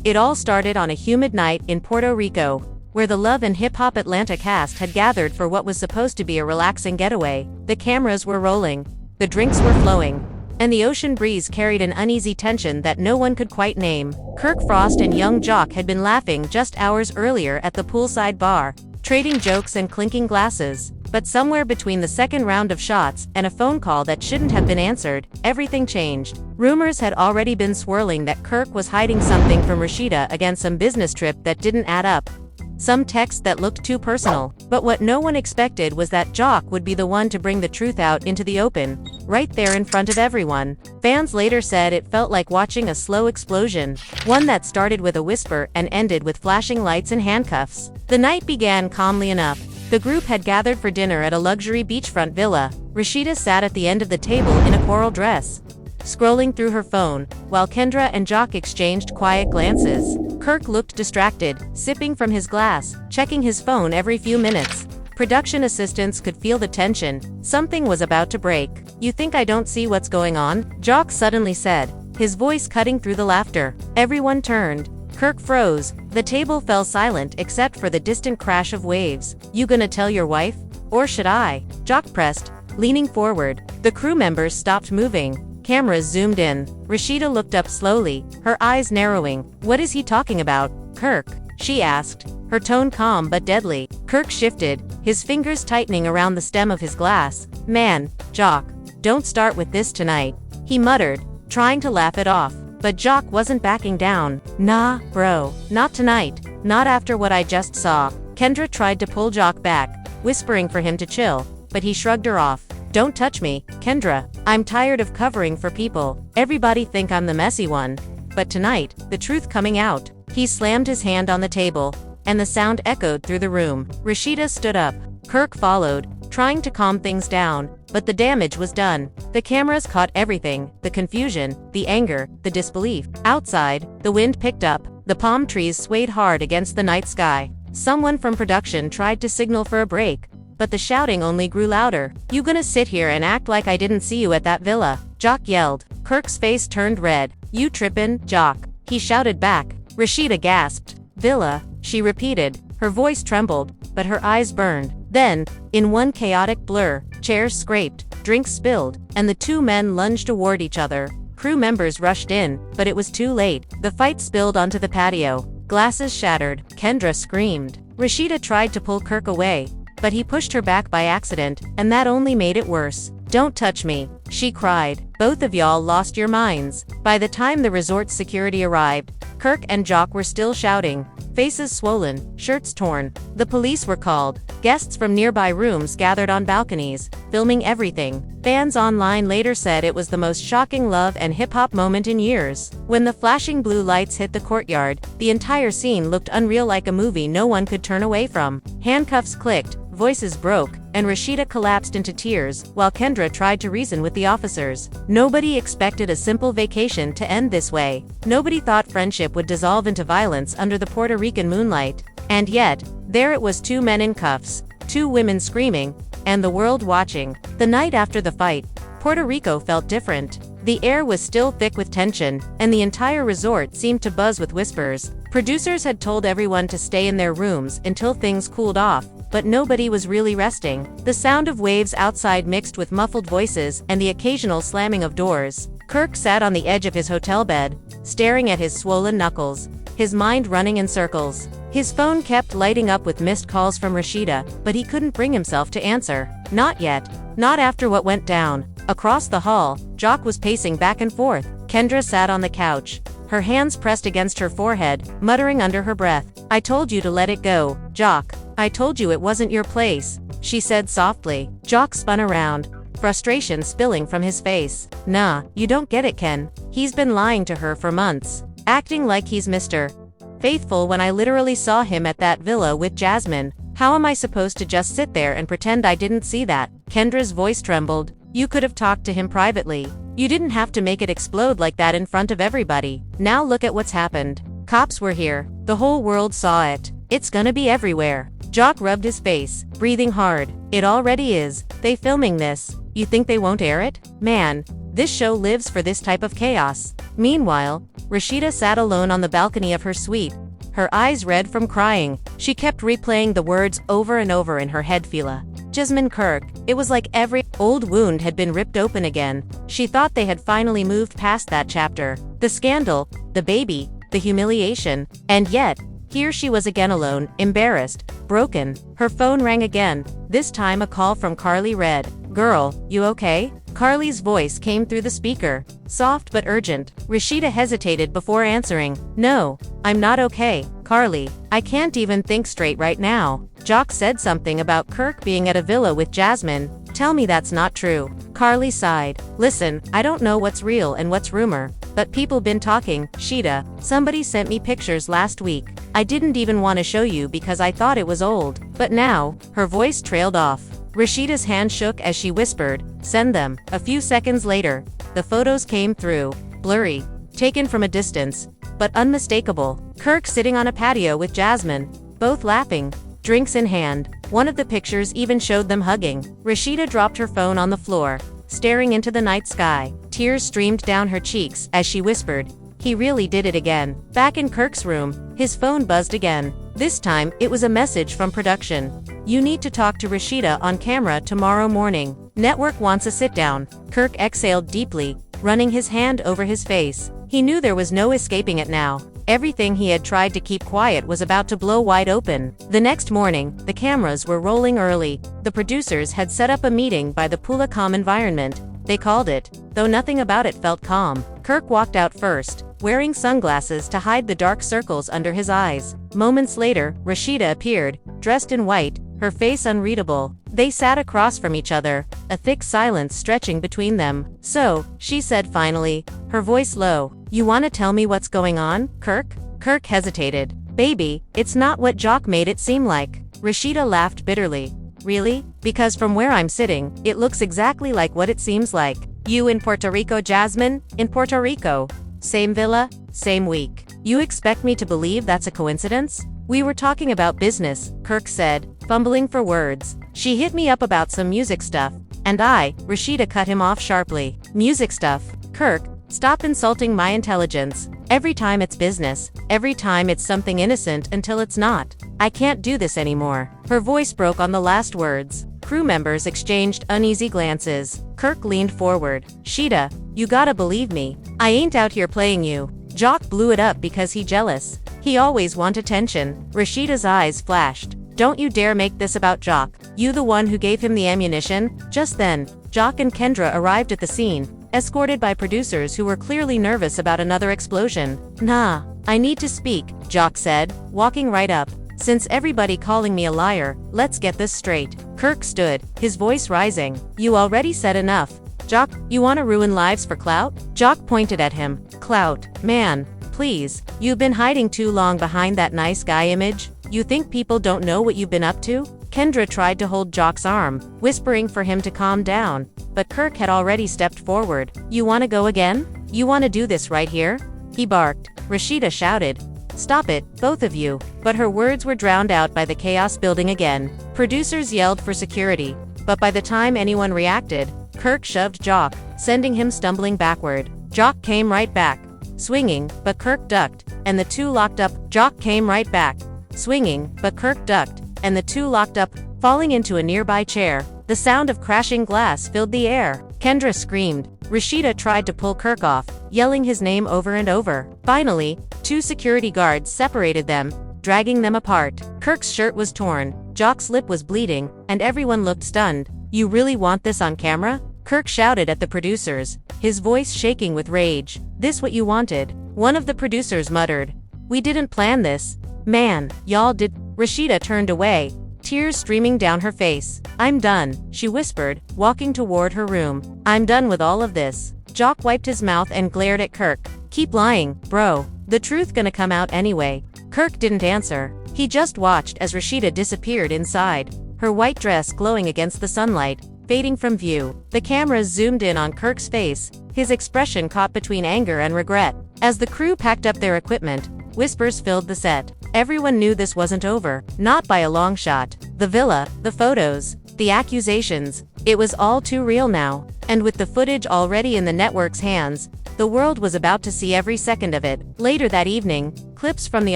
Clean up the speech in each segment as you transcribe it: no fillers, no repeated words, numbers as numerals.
It all started on a humid night in Puerto Rico, where the Love and Hip Hop Atlanta cast had gathered for what was supposed to be a relaxing getaway. The cameras were rolling, the drinks were flowing, and the ocean breeze carried an uneasy tension that no one could quite name. Kirk Frost and young Joc had been laughing just hours earlier at the poolside bar, trading jokes and clinking glasses. But somewhere between the second round of shots and a phone call that shouldn't have been answered, everything changed. Rumors had already been swirling that Kirk was hiding something from Rasheeda against some business trip that didn't add up. Some text that looked too personal. But what no one expected was that Joc would be the one to bring the truth out into the open, right there in front of everyone. Fans later said it felt like watching a slow explosion, one that started with a whisper and ended with flashing lights and handcuffs. The night began calmly enough. The group had gathered for dinner at a luxury beachfront villa. Rasheeda sat at the end of the table in a coral dress, scrolling through her phone, while Kendra and Joc exchanged quiet glances. Kirk looked distracted, sipping from his glass, checking his phone every few minutes. Production assistants could feel the tension. Something was about to break. "You think I don't see what's going on?" Joc suddenly said, his voice cutting through the laughter. Everyone turned. Kirk froze. The table fell silent except for the distant crash of waves. "You gonna tell your wife? Or should I?" Joc pressed, leaning forward. The crew members stopped moving. Cameras zoomed in. Rasheeda looked up slowly, her eyes narrowing. "What is he talking about, Kirk?" she asked, her tone calm but deadly. Kirk shifted, his fingers tightening around the stem of his glass. "Man, Joc, don't start with this tonight," he muttered, trying to laugh it off. But Joc wasn't backing down. "Nah, bro, not tonight, not after what I just saw." Kendra tried to pull Joc back, whispering for him to chill, but he shrugged her off. "Don't touch me, Kendra. I'm tired of covering for people. Everybody think I'm the messy one. But tonight, the truth coming out." He slammed his hand on the table, and the sound echoed through the room. Rasheeda stood up. Kirk followed, trying to calm things down, but the damage was done. The cameras caught everything, the confusion, the anger, the disbelief. Outside, the wind picked up, the palm trees swayed hard against the night sky. Someone from production tried to signal for a break, but the shouting only grew louder. "You gonna sit here and act like I didn't see you at that villa?" Joc yelled. Kirk's face turned red. "You trippin', Joc?" he shouted back. Rasheeda gasped. "Villa," she repeated. Her voice trembled, but her eyes burned. Then, in one chaotic blur, chairs scraped, drinks spilled, and the two men lunged toward each other. Crew members rushed in, but it was too late. The fight spilled onto the patio. Glasses shattered. Kendra screamed. Rasheeda tried to pull Kirk away, but he pushed her back by accident, and that only made it worse. "Don't touch me," she cried. "Both of y'all lost your minds." By the time the resort's security arrived, Kirk and Joc were still shouting, faces swollen, shirts torn. The police were called. Guests from nearby rooms gathered on balconies, filming everything. Fans online later said it was the most shocking love and hip-hop moment in years. When the flashing blue lights hit the courtyard, the entire scene looked unreal, like a movie no one could turn away from. Handcuffs clicked, voices broke, and Rasheeda collapsed into tears, while Kendra tried to reason with the officers. Nobody expected a simple vacation to end this way. Nobody thought friendship would dissolve into violence under the Puerto Rican moonlight. And yet, there it was, two men in cuffs, two women screaming, and the world watching. The night after the fight, Puerto Rico felt different. The air was still thick with tension, and the entire resort seemed to buzz with whispers. Producers had told everyone to stay in their rooms until things cooled off, but nobody was really resting. The sound of waves outside mixed with muffled voices and the occasional slamming of doors. Kirk sat on the edge of his hotel bed, staring at his swollen knuckles, his mind running in circles. His phone kept lighting up with missed calls from Rasheeda, but he couldn't bring himself to answer. Not yet. Not after what went down. Across the hall, Joc was pacing back and forth. Kendra sat on the couch, her hands pressed against her forehead, muttering under her breath. "I told you to let it go, Joc. I told you it wasn't your place," she said softly. Joc spun around, frustration spilling from his face. "Nah, you don't get it, Ken. He's been lying to her for months, acting like he's Mr. Faithful when I literally saw him at that villa with Jasmine. How am I supposed to just sit there and pretend I didn't see that?" Kendra's voice trembled. "You could have talked to him privately. You didn't have to make it explode like that in front of everybody. Now look at what's happened. Cops were here. The whole world saw it. It's gonna be everywhere." Joc rubbed his face, breathing hard. "It already is. They filming this. You think they won't air it? Man, this show lives for this type of chaos." Meanwhile, Rasheeda sat alone on the balcony of her suite, her eyes red from crying. She kept replaying the words over and over in her head. Fila. Jasmine Kirk. It was like every old wound had been ripped open again. She thought they had finally moved past that chapter. The scandal, the baby, the humiliation, and yet, here she was again alone, embarrassed, broken. Her phone rang again, this time a call from Carly read. "Girl, you okay?" Carly's voice came through the speaker, soft but urgent. Rasheeda hesitated before answering. "No, I'm not okay, Carly. I can't even think straight right now. Joc said something about Kirk being at a villa with Jasmine. Tell me that's not true." Carly sighed. "Listen, I don't know what's real and what's rumor, but people been talking, Sheeda. Somebody sent me pictures last week. I didn't even want to show you because I thought it was old. But now," her voice trailed off. Rasheeda's hand shook as she whispered, "Send them." A few seconds later, the photos came through, blurry, taken from a distance, but unmistakable. Kirk sitting on a patio with Jasmine, both laughing, drinks in hand. One of the pictures even showed them hugging. Rasheeda dropped her phone on the floor, staring into the night sky. Tears streamed down her cheeks as she whispered, "He really did it again." Back in Kirk's room, his phone buzzed again. This time, it was a message from production. "You need to talk to Rasheeda on camera tomorrow morning. Network wants a sit-down." Kirk exhaled deeply, running his hand over his face. He knew there was no escaping it now. Everything he had tried to keep quiet was about to blow wide open. The next morning, the cameras were rolling early. The producers had set up a meeting by the pool. A calm environment, they called it, though nothing about it felt calm. Kirk walked out first, wearing sunglasses to hide the dark circles under his eyes. Moments later, Rasheeda appeared, dressed in white, her face unreadable. They sat across from each other, a thick silence stretching between them. "So," she said finally, her voice low, "you want to tell me what's going on, Kirk?" Kirk hesitated. "Baby, it's not what Joc made it seem like." Rasheeda laughed bitterly. "Really? Because from where I'm sitting, it looks exactly like what it seems like. You in Puerto Rico, Jasmine? In Puerto Rico. Same villa, same week. You expect me to believe that's a coincidence?" "We were talking about business," Kirk said, fumbling for words. "She hit me up about some music stuff, and Rasheeda cut him off sharply. "Music stuff? Kirk, stop insulting my intelligence. Every time it's business, every time it's something innocent until it's not. I can't do this anymore." Her voice broke on the last words. Crew members exchanged uneasy glances. Kirk leaned forward. "Sheeda, you gotta believe me. I ain't out here playing you. Joc blew it up because he jealous. He always want attention." Rasheeda's eyes flashed. "Don't you dare make this about Joc. You the one who gave him the ammunition." Just then, Joc and Kendra arrived at the scene, escorted by producers who were clearly nervous about another explosion. "Nah, I need to speak," Joc said, walking right up. "Since everybody calling me a liar, let's get this straight." Kirk stood, his voice rising. "You already said enough. Joc, you wanna ruin lives for clout?" Joc pointed at him. "Clout? Man, please, you've been hiding too long behind that nice guy image. You think people don't know what you've been up to?" Kendra tried to hold Joc's arm, whispering for him to calm down, but Kirk had already stepped forward. "You wanna go again? You wanna do this right here?" he barked. Rasheeda shouted, "Stop it, both of you," but her words were drowned out by the chaos building again. Producers yelled for security, but by the time anyone reacted, Kirk shoved Joc, sending him stumbling backward. Joc came right back, swinging, but Kirk ducked, and the two locked up. Joc came right back, swinging, but Kirk ducked, and the two locked up, falling into a nearby chair. The sound of crashing glass filled the air. Kendra screamed. Rasheeda tried to pull Kirk off, yelling his name over and over. Finally, two security guards separated them, dragging them apart. Kirk's shirt was torn, Joc's lip was bleeding, and everyone looked stunned. "You really want this on camera?" Kirk shouted at the producers, his voice shaking with rage. "This what you wanted?" One of the producers muttered. "We didn't plan this. Man, y'all did." Rasheeda turned away, tears streaming down her face. "I'm done," she whispered, walking toward her room. "I'm done with all of this." Joc wiped his mouth and glared at Kirk. "Keep lying, bro. The truth gonna come out anyway." Kirk didn't answer. He just watched as Rasheeda disappeared inside, her white dress glowing against the sunlight, fading from view. The cameras zoomed in on Kirk's face, his expression caught between anger and regret. As the crew packed up their equipment, whispers filled the set. Everyone knew this wasn't over, not by a long shot. The villa, the photos, The accusations. It was all too real now. And with the footage already in the network's hands, the world was about to see every second of it. Later that evening, clips from the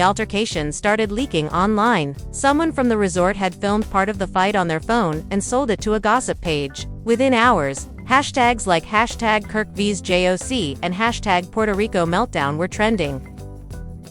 altercation started leaking online. Someone from the resort had filmed part of the fight on their phone and sold it to a gossip page. Within hours, hashtags like #KirkVsJOC and #Puerto Rico Meltdown were trending.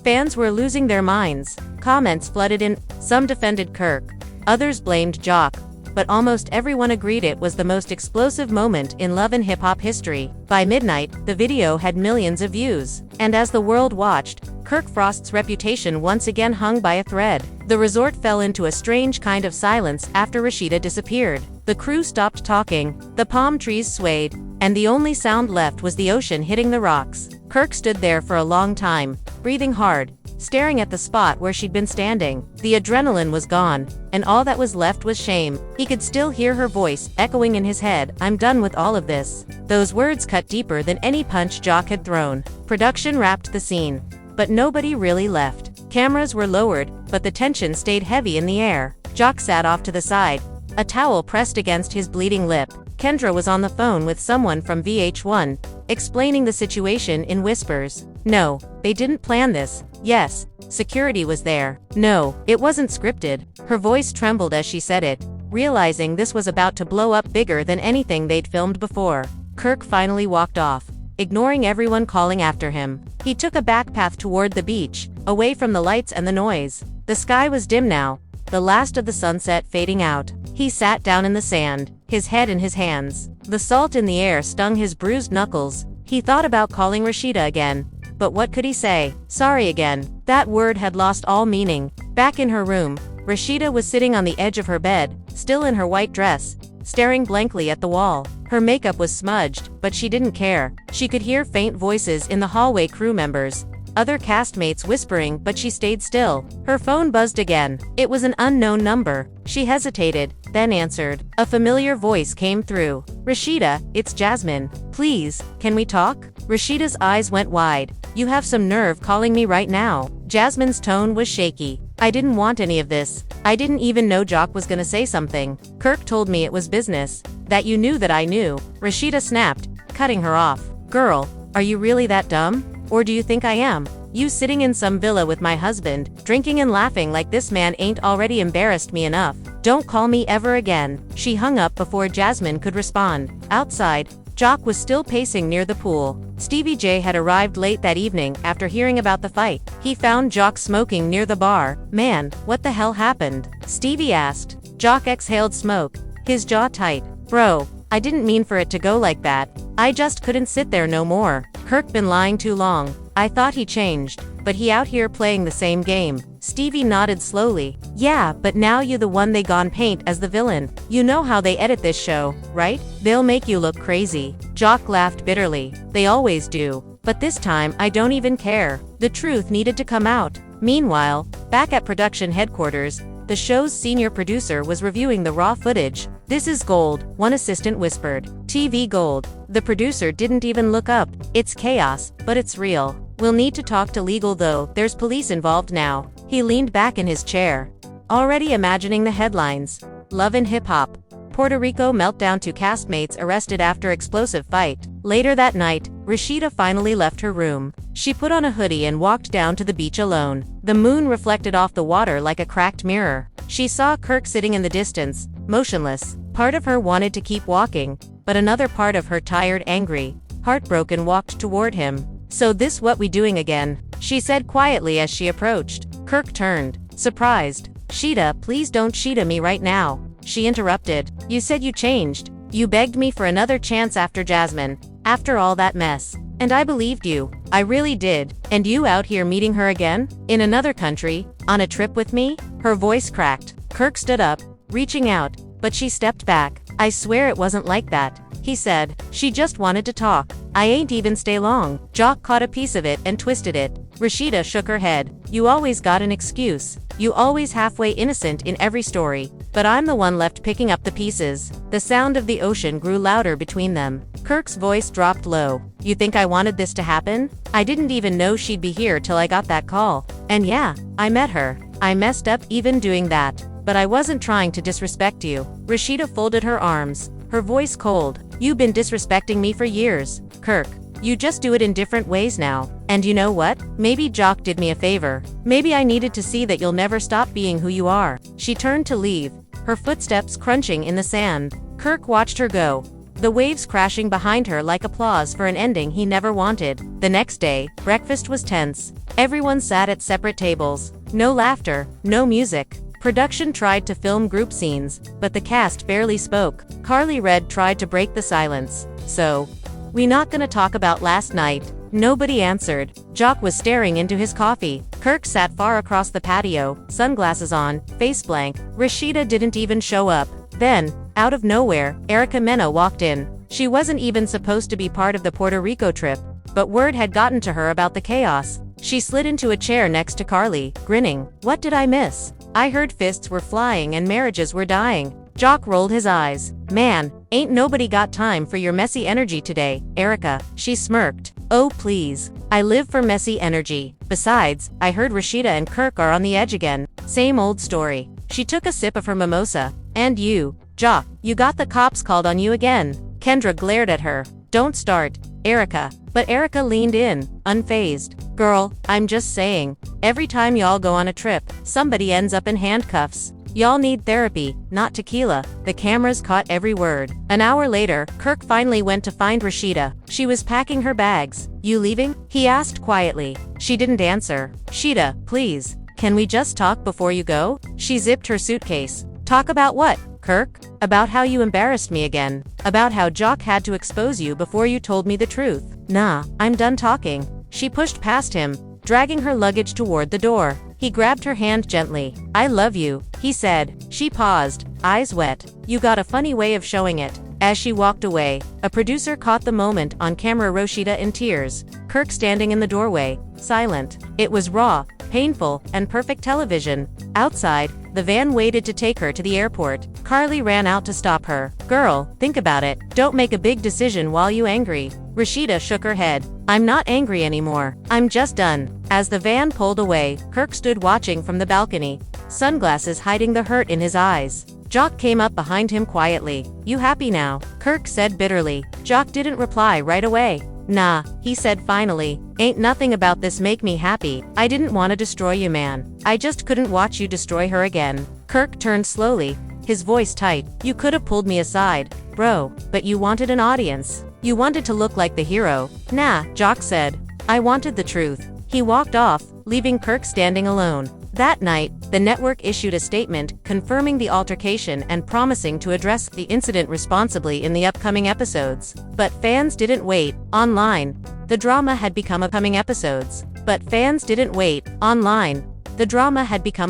Fans were losing their minds. Comments flooded in. Some defended Kirk. Others blamed Joc. But almost everyone agreed it was the most explosive moment in love and hip-hop history. By midnight, the video had millions of views. And as the world watched, Kirk Frost's reputation once again hung by a thread. The resort fell into a strange kind of silence after Rasheeda disappeared. The crew stopped talking, the palm trees swayed, and the only sound left was the ocean hitting the rocks. Kirk stood there for a long time, breathing hard, staring at the spot where she'd been standing. The adrenaline was gone, and all that was left was shame. He could still hear her voice echoing in his head, "I'm done with all of this." Those words cut deeper than any punch Joc had thrown. Production wrapped the scene, but nobody really left. Cameras were lowered, but the tension stayed heavy in the air. Joc sat off to the side, a towel pressed against his bleeding lip. Kendra was on the phone with someone from VH1, explaining the situation in whispers. No, they didn't plan this. Yes, security was there. No, it wasn't scripted. Her voice trembled as she said it, realizing this was about to blow up bigger than anything they'd filmed before. Kirk finally walked off, ignoring everyone calling after him. He took a back path toward the beach, away from the lights and the noise. The sky was dim now, the last of the sunset fading out. He sat down in the sand, his head in his hands. The salt in the air stung his bruised knuckles. He thought about calling Rasheeda again, but what could he say? Sorry again. That word had lost all meaning. Back in her room, Rasheeda was sitting on the edge of her bed, still in her white dress, staring blankly at the wall. Her makeup was smudged, but she didn't care. She could hear faint voices in the hallway, crew members, other castmates whispering, but she stayed still. Her phone buzzed again. It was an unknown number. She hesitated, then answered. A familiar voice came through. "Rasheeda, it's Jasmine. Please, can we talk?" Rasheeda's eyes went wide. "You have some nerve calling me right now." Jasmine's tone was shaky. "I didn't want any of this. I didn't even know Joc was gonna say something. Kirk told me it was business. That you knew that I knew." Rasheeda snapped, cutting her off. "Girl, are you really that dumb? Or do you think I am? You sitting in some villa with my husband, drinking and laughing like this man ain't already embarrassed me enough. Don't call me ever again." She hung up before Jasmine could respond. Outside, Joc was still pacing near the pool. Stevie J had arrived late that evening after hearing about the fight. He found Joc smoking near the bar. "Man, what the hell happened?" Stevie asked. Joc exhaled smoke, his jaw tight. "Bro, I didn't mean for it to go like that. I just couldn't sit there no more. Kirk been lying too long. I thought he changed, but he out here playing the same game." Stevie nodded slowly. "Yeah, but now you the one they gon' paint as the villain. You know how they edit this show, right? They'll make you look crazy." Joc laughed bitterly. "They always do. But this time I don't even care." The truth needed to come out. Meanwhile, back at production headquarters, the show's senior producer was reviewing the raw footage. "This is gold," one assistant whispered. "TV gold." The producer didn't even look up. "It's chaos, but it's real. We'll need to talk to legal though, there's police involved now." He leaned back in his chair, already imagining the headlines. Love and hip hop. Puerto Rico meltdown, 2 castmates arrested after explosive fight. Later that night, Rasheeda finally left her room. She put on a hoodie and walked down to the beach alone. The moon reflected off the water like a cracked mirror. She saw Kirk sitting in the distance, motionless. Part of her wanted to keep walking, but another part of her, tired, angry, heartbroken, walked toward him. "So this what we doing again?" she said quietly as she approached. Kirk turned, surprised. "Sheeda, please don't Sheeda me right now," she interrupted. "You said you changed. You begged me for another chance after Jasmine, after all that mess. And I believed you. I really did. And you out here meeting her again? In another country? On a trip with me?" Her voice cracked. Kirk stood up, reaching out, but she stepped back. "I swear it wasn't like that," he said. "She just wanted to talk. I ain't even stay long." Joc caught a piece of it and twisted it. Rasheeda shook her head. "You always got an excuse. You always halfway innocent in every story. But I'm the one left picking up the pieces." The sound of the ocean grew louder between them. Kirk's voice dropped low. "You think I wanted this to happen? I didn't even know she'd be here till I got that call. And yeah, I met her. I messed up even doing that. but I wasn't trying to disrespect you. Rasheeda folded her arms, her voice cold. You've been disrespecting me for years, Kirk. You just do it in different ways now. And you know what? Maybe Joc did me a favor. Maybe I needed to see that you'll never stop being who you are. She turned to leave, her footsteps crunching in the sand. Kirk watched her go, the waves crashing behind her like applause for an ending he never wanted. The next day, breakfast was tense. Everyone sat at separate tables. No laughter, no music. Production tried to film group scenes, but the cast barely spoke. Carly Red tried to break the silence. So, we not gonna talk about last night? Nobody answered. Joc was staring into his coffee. Kirk sat far across the patio, sunglasses on, face blank. Rasheeda didn't even show up. Then, out of nowhere, Erica Mena walked in. She wasn't even supposed to be part of the Puerto Rico trip, but word had gotten to her about the chaos. She slid into a chair next to Carly, grinning. What did I miss? I heard fists were flying and marriages were dying. Joc rolled his eyes. Man, ain't nobody got time for your messy energy today, Erica. She smirked. Oh please. I live for messy energy. Besides, I heard Rasheeda and Kirk are on the edge again. Same old story. She took a sip of her mimosa. And you, Joc, you got the cops called on you again. Kendra glared at her. Don't start, Erica. But Erica leaned in, unfazed. Girl, I'm just saying. Every time y'all go on a trip, somebody ends up in handcuffs. Y'all need therapy, not tequila. The cameras caught every word. An hour later, Kirk finally went to find Rasheeda. She was packing her bags. You leaving? He asked quietly. She didn't answer. Sheeda, please. Can we just talk before you go? She zipped her suitcase. Talk about what, Kirk? About how you embarrassed me again. About how Joc had to expose you before you told me the truth. Nah, I'm done talking. She pushed past him, dragging her luggage toward the door. He grabbed her hand gently. I love you, he said. She paused, eyes wet. You got a funny way of showing it. As she walked away, a producer caught the moment on camera. Rasheeda in tears, Kirk standing in the doorway, silent. It was raw, painful, and perfect television. Outside, the van waited to take her to the airport. Carly ran out to stop her. Girl, think about it. Don't make a big decision while you angry. Rasheeda shook her head. I'm not angry anymore. I'm just done. As the van pulled away, Kirk stood watching from the balcony, sunglasses hiding the hurt in his eyes. Joc came up behind him quietly. You happy now? Kirk said bitterly. Joc didn't reply right away. Nah, he said finally. Ain't nothing about this make me happy. I didn't want to destroy you, man. I just couldn't watch you destroy her again. Kirk turned slowly, his voice tight. You could have pulled me aside, bro, but you wanted an audience. You wanted to look like the hero. Nah, Joc said. I wanted the truth. He walked off, leaving Kirk standing alone. That night, the network issued a statement confirming the altercation and promising to address the incident responsibly in the upcoming episodes. But fans didn't wait. Online, the drama had become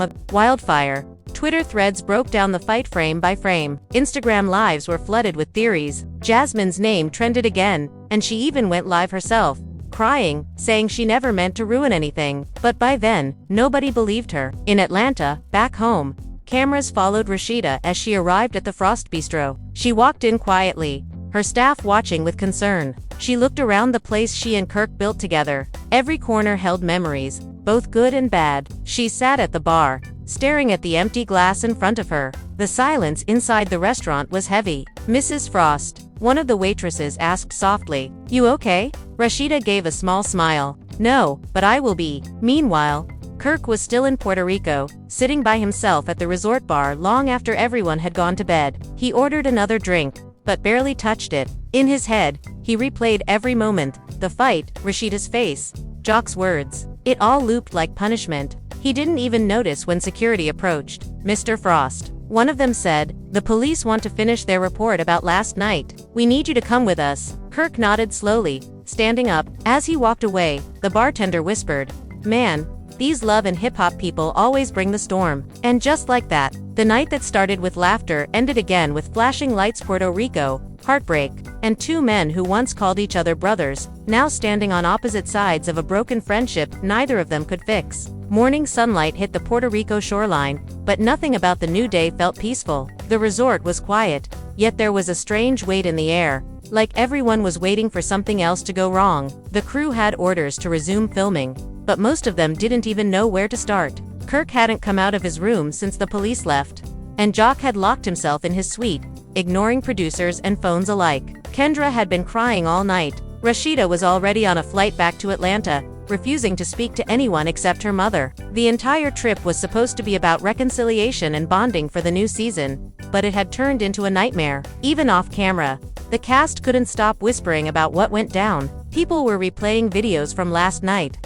a wildfire. Twitter threads broke down the fight frame by frame. Instagram lives were flooded with theories. Jasmine's name trended again, and she even went live herself, crying, saying she never meant to ruin anything. But by then, nobody believed her. In Atlanta, back home, cameras followed Rasheeda as she arrived at the Frost Bistro. She walked in quietly, her staff watching with concern. She looked around the place she and Kirk built together. Every corner held memories, both good and bad. She sat at the bar, staring at the empty glass in front of her. The silence inside the restaurant was heavy. Mrs. Frost, one of the waitresses, asked softly, You okay? Rasheeda gave a small smile. No, but I will be. Meanwhile, Kirk was still in Puerto Rico, sitting by himself at the resort bar long after everyone had gone to bed. He ordered another drink, but barely touched it. In his head, he replayed every moment. The fight, Rasheeda's face, Joc's words. It all looped like punishment. He didn't even notice when security approached. Mr. Frost, one of them said, the police want to finish their report about last night. We need you to come with us. Kirk nodded slowly, standing up. As he walked away, the bartender whispered, Man, these love and hip-hop people always bring the storm. And just like that, the night that started with laughter ended again with flashing lights. Puerto Rico, heartbreak, and two men who once called each other brothers, now standing on opposite sides of a broken friendship neither of them could fix. Morning sunlight hit the Puerto Rico shoreline, but nothing about the new day felt peaceful. The resort was quiet, yet there was a strange weight in the air, like everyone was waiting for something else to go wrong. The crew had orders to resume filming, but most of them didn't even know where to start. Kirk hadn't come out of his room since the police left. And Joc had locked himself in his suite, ignoring producers and phones alike. Kendra had been crying all night. Rasheeda was already on a flight back to Atlanta, refusing to speak to anyone except her mother. The entire trip was supposed to be about reconciliation and bonding for the new season, but it had turned into a nightmare. Even off camera, the cast couldn't stop whispering about what went down. People were replaying videos from last night,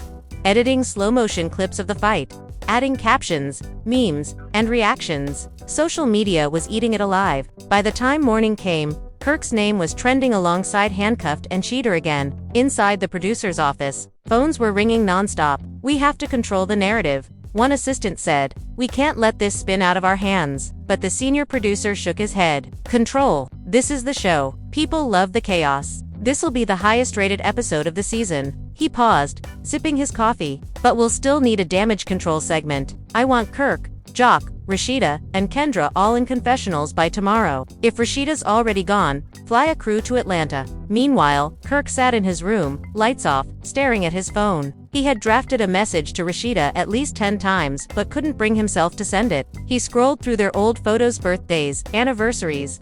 editing slow-motion clips of the fight, adding captions, memes, and reactions. Social media was eating it alive. By the time morning came, Kirk's name was trending alongside Handcuffed and Cheater again. Inside the producer's office, phones were ringing nonstop. "We have to control the narrative," one assistant said. "We can't let this spin out of our hands." But the senior producer shook his head. "Control. This is the show. People love the chaos. This'll be the highest-rated episode of the season." He paused, sipping his coffee. "But we'll still need a damage control segment. I want Kirk, Joc, Rasheeda, and Kendra all in confessionals by tomorrow. If Rasheeda's already gone, fly a crew to Atlanta." Meanwhile, Kirk sat in his room, lights off, staring at his phone. He had drafted a message to Rasheeda at least 10 times, but couldn't bring himself to send it. He scrolled through their old photos, birthdays, anniversaries.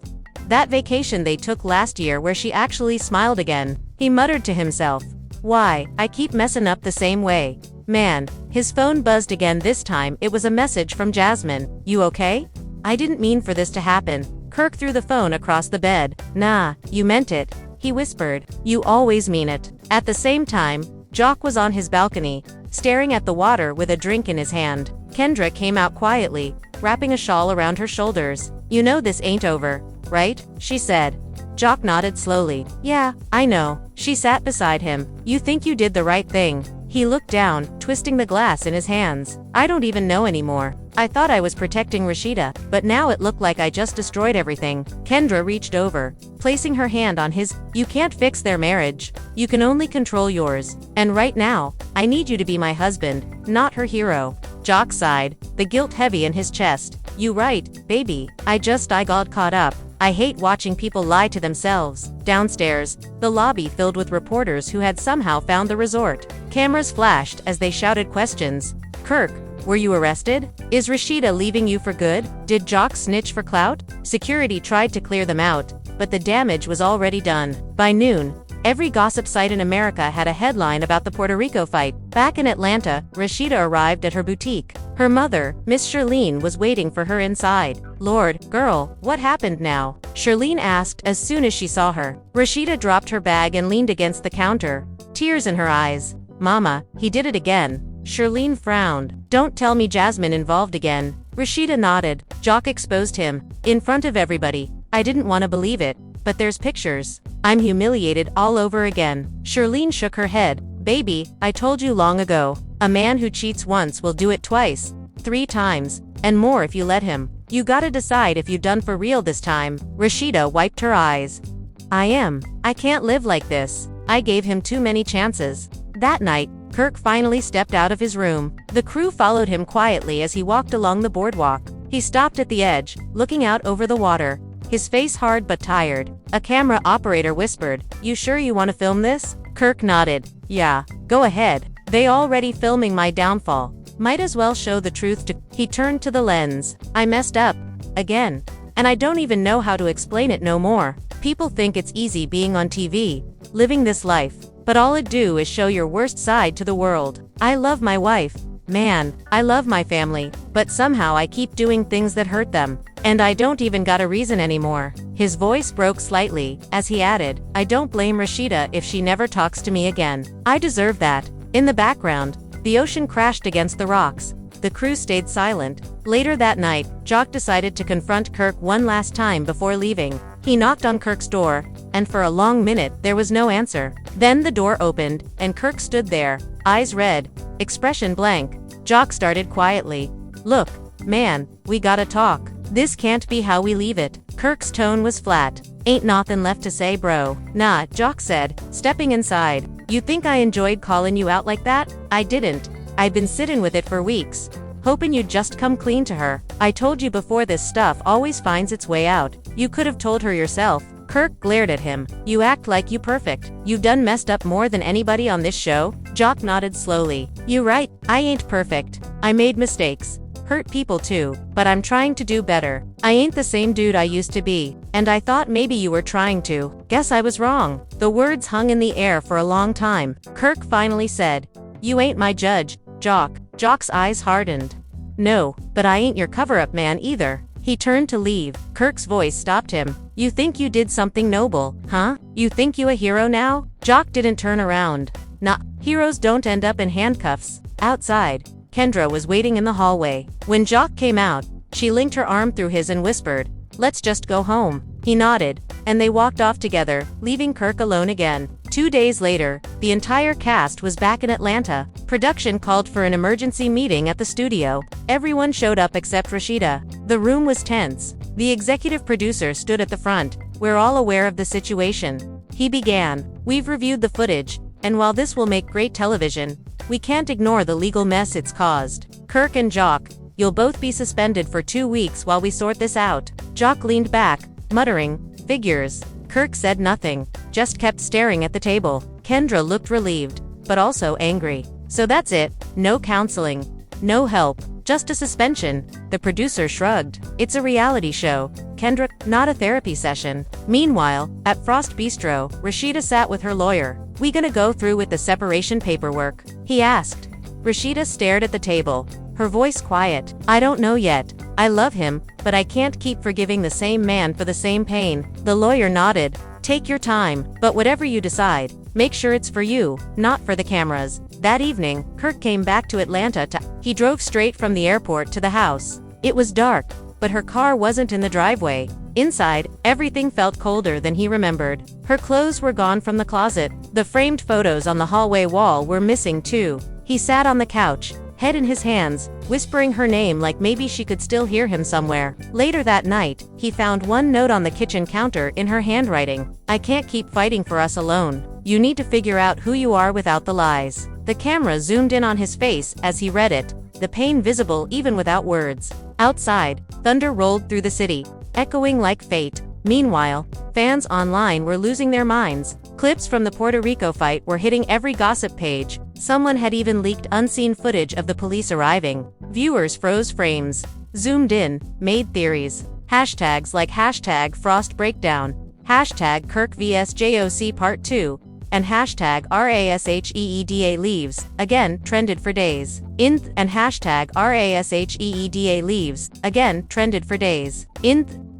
That vacation they took last year where she actually smiled again. He muttered to himself, "Why, I keep messing up the same way." Man, his phone buzzed again. This time it was a message from Jasmine. "You okay? I didn't mean for this to happen." Kirk threw the phone across the bed. "Nah, you meant it," he whispered. "You always mean it." At the same time, Joc was on his balcony, staring at the water with a drink in his hand. Kendra came out quietly, wrapping a shawl around her shoulders. "You know this ain't over, right?" she said. Joc nodded slowly. "Yeah, I know." She sat beside him. "You think you did the right thing?" He looked down, twisting the glass in his hands. "I don't even know anymore. I thought I was protecting Rasheeda, but now it looked like I just destroyed everything." Kendra reached over, placing her hand on his. "You can't fix their marriage. You can only control yours. And right now, I need you to be my husband, not her hero." Joc sighed, the guilt heavy in his chest. "You right, baby. I got caught up. I hate watching people lie to themselves." Downstairs, the lobby filled with reporters who had somehow found the resort. Cameras flashed as they shouted questions. "Kirk, were you arrested? Is Rasheeda leaving you for good? Did Joc snitch for clout?" Security tried to clear them out, but the damage was already done. By noon, every gossip site in America had a headline about the Puerto Rico fight. Back in Atlanta, Rasheeda arrived at her boutique. Her mother, Miss Shirlene, was waiting for her inside. "Lord, girl, what happened now?" Shirlene asked as soon as she saw her. Rasheeda dropped her bag and leaned against the counter, tears in her eyes. "Mama, he did it again." Shirlene frowned. "Don't tell me Jasmine involved again." Rasheeda nodded. "Joc exposed him, in front of everybody. I didn't want to believe it, but there's pictures. I'm humiliated all over again." Shirlene shook her head. "Baby, I told you long ago. A man who cheats once will do it twice, 3 times, and more if you let him. You gotta decide if you done for real this time." Rasheeda wiped her eyes. I can't live like this. I gave him too many chances." That night, Kirk finally stepped out of his room. The crew followed him quietly as he walked along the boardwalk. He stopped at the edge, looking out over the water, his face hard but tired. A camera operator whispered, "You sure you want to film this?" Kirk nodded. "Yeah, go ahead. They already filming my downfall. Might as well show the truth to." He turned to the lens. "I messed up. Again. And I don't even know how to explain it no more. People think it's easy being on TV, living this life. But all it do is show your worst side to the world. I love my wife. Man, I love my family. But somehow I keep doing things that hurt them. And I don't even got a reason anymore." His voice broke slightly, as he added, "I don't blame Rasheeda if she never talks to me again. I deserve that." In the background, the ocean crashed against the rocks. The crew stayed silent. Later that night, Joc decided to confront Kirk one last time before leaving. He knocked on Kirk's door, and for a long minute there was no answer. Then the door opened, and Kirk stood there, eyes red, expression blank. Joc started quietly. "Look, man, we gotta talk. This can't be how we leave it." Kirk's tone was flat. "Ain't nothin' left to say, bro." "Nah," Joc said, stepping inside. "You think I enjoyed calling you out like that? I didn't. I've been sitting with it for weeks, hoping you'd just come clean to her. I told you before, this stuff always finds its way out. You could have told her yourself." Kirk glared at him. You act like you perfect. You done messed up more than anybody on this show? Joc nodded slowly. You right, I ain't perfect. I made mistakes. Hurt people too, but I'm trying to do better. I ain't the same dude I used to be, and I thought maybe you were trying to. Guess I was wrong. The words hung in the air for a long time. Kirk finally said, You ain't my judge, Joc. Joc's eyes hardened. No, but I ain't your cover-up man either. He turned to leave. Kirk's voice stopped him. You think you did something noble, huh? You think you a hero now? Joc didn't turn around. Nah, heroes don't end up in handcuffs. Outside, Kendra was waiting in the hallway. When Joc came out, she linked her arm through his and whispered, Let's just go home. He nodded, and they walked off together, leaving Kirk alone again. 2 days later, the entire cast was back in Atlanta. Production called for an emergency meeting at the studio. Everyone showed up except Rasheeda. The room was tense. The executive producer stood at the front. We're all aware of the situation. He began. We've reviewed the footage, and while this will make great television, we can't ignore the legal mess it's caused. Kirk and Joc, you'll both be suspended for 2 weeks while we sort this out. Joc leaned back, muttering, Figures. Kirk said nothing, just kept staring at the table. Kendra looked relieved, but also angry. So that's it, no counseling, no help, just a suspension. The producer shrugged. It's a reality show, Kendra, not a therapy session. Meanwhile, at Frost Bistro, Rasheeda sat with her lawyer. We gonna go through with the separation paperwork? He asked. Rasheeda stared at the table, her voice quiet. I don't know yet. I love him, but I can't keep forgiving the same man for the same pain. The lawyer nodded. Take your time, but whatever you decide, make sure it's for you, not for the cameras. That evening, Kirk came back to Atlanta He drove straight from the airport to the house. It was dark, but her car wasn't in the driveway. Inside, everything felt colder than he remembered. Her clothes were gone from the closet. The framed photos on the hallway wall were missing too. He sat on the couch, head in his hands, whispering her name like maybe she could still hear him somewhere. Later that night, he found one note on the kitchen counter in her handwriting. I can't keep fighting for us alone. You need to figure out who you are without the lies. The camera zoomed in on his face as he read it, the pain visible even without words. Outside, thunder rolled through the city, echoing like fate. Meanwhile, fans online were losing their minds. Clips from the Puerto Rico fight were hitting every gossip page. Someone had even leaked unseen footage of the police arriving. Viewers froze frames, zoomed in, made theories. Hashtags like hashtag Frost Breakdown, hashtag Kirk vs JOC Part 2, and hashtag RASHEEDA Leaves, again, trended for days. And hashtag RASHEEDA Leaves, again, trended for days.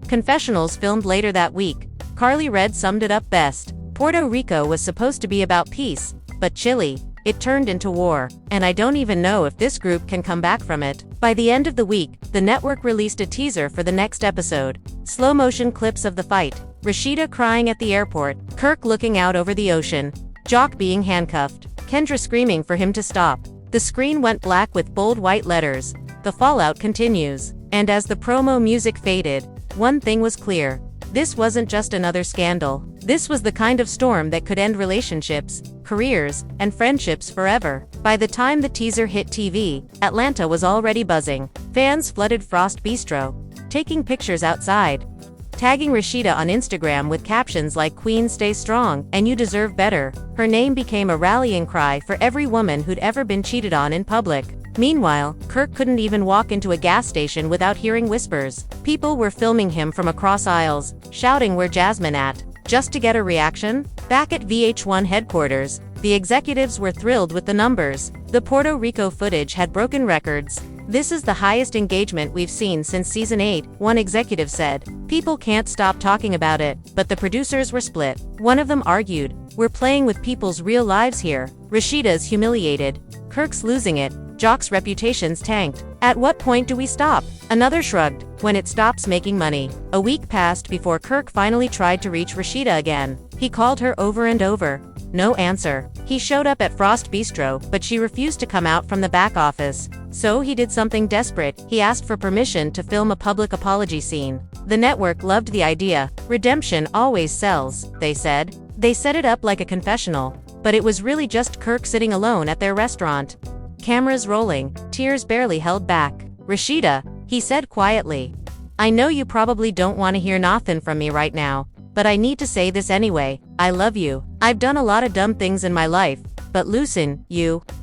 Confessionals filmed later that week. Carly Red summed it up best. Puerto Rico was supposed to be about peace, but chilly. It turned into war, and I don't even know if this group can come back from it. By the end of the week, the network released a teaser for the next episode. Slow-motion clips of the fight. Rasheeda crying at the airport, Kirk looking out over the ocean, Joc being handcuffed, Kendra screaming for him to stop. The screen went black with bold white letters. The fallout continues. And as the promo music faded, one thing was clear. This wasn't just another scandal. This was the kind of storm that could end relationships, careers, and friendships forever. By the time the teaser hit TV, Atlanta was already buzzing. Fans flooded Frost Bistro, taking pictures outside, tagging Rasheeda on Instagram with captions like Queen stay strong and you deserve better. Her name became a rallying cry for every woman who'd ever been cheated on in public. Meanwhile, Kirk couldn't even walk into a gas station without hearing whispers. People were filming him from across aisles, shouting "Where Jasmine at?" just to get a reaction. Back at VH1 headquarters, the executives were thrilled with the numbers. The Puerto Rico footage had broken records. This is the highest engagement we've seen since season 8, one executive said. People can't stop talking about it, but the producers were split. One of them argued, we're playing with people's real lives here. Rasheeda's humiliated. Kirk's losing it. Joc's reputation's tanked. At what point do we stop? Another shrugged. When it stops making money. A week passed before Kirk finally tried to reach Rasheeda again. He called her over and over. No answer. He showed up at Frost Bistro, but she refused to come out from the back office. So he did something desperate. He asked for permission to film a public apology scene. The network loved the idea. Redemption always sells, they said. They set it up like a confessional, but it was really just Kirk sitting alone at their restaurant. Cameras rolling, tears barely held back. Rasheeda, he said quietly. I know you probably don't want to hear nothing from me right now, but I need to say this anyway. I love you. I've done a lot of dumb things in my life, but loosen,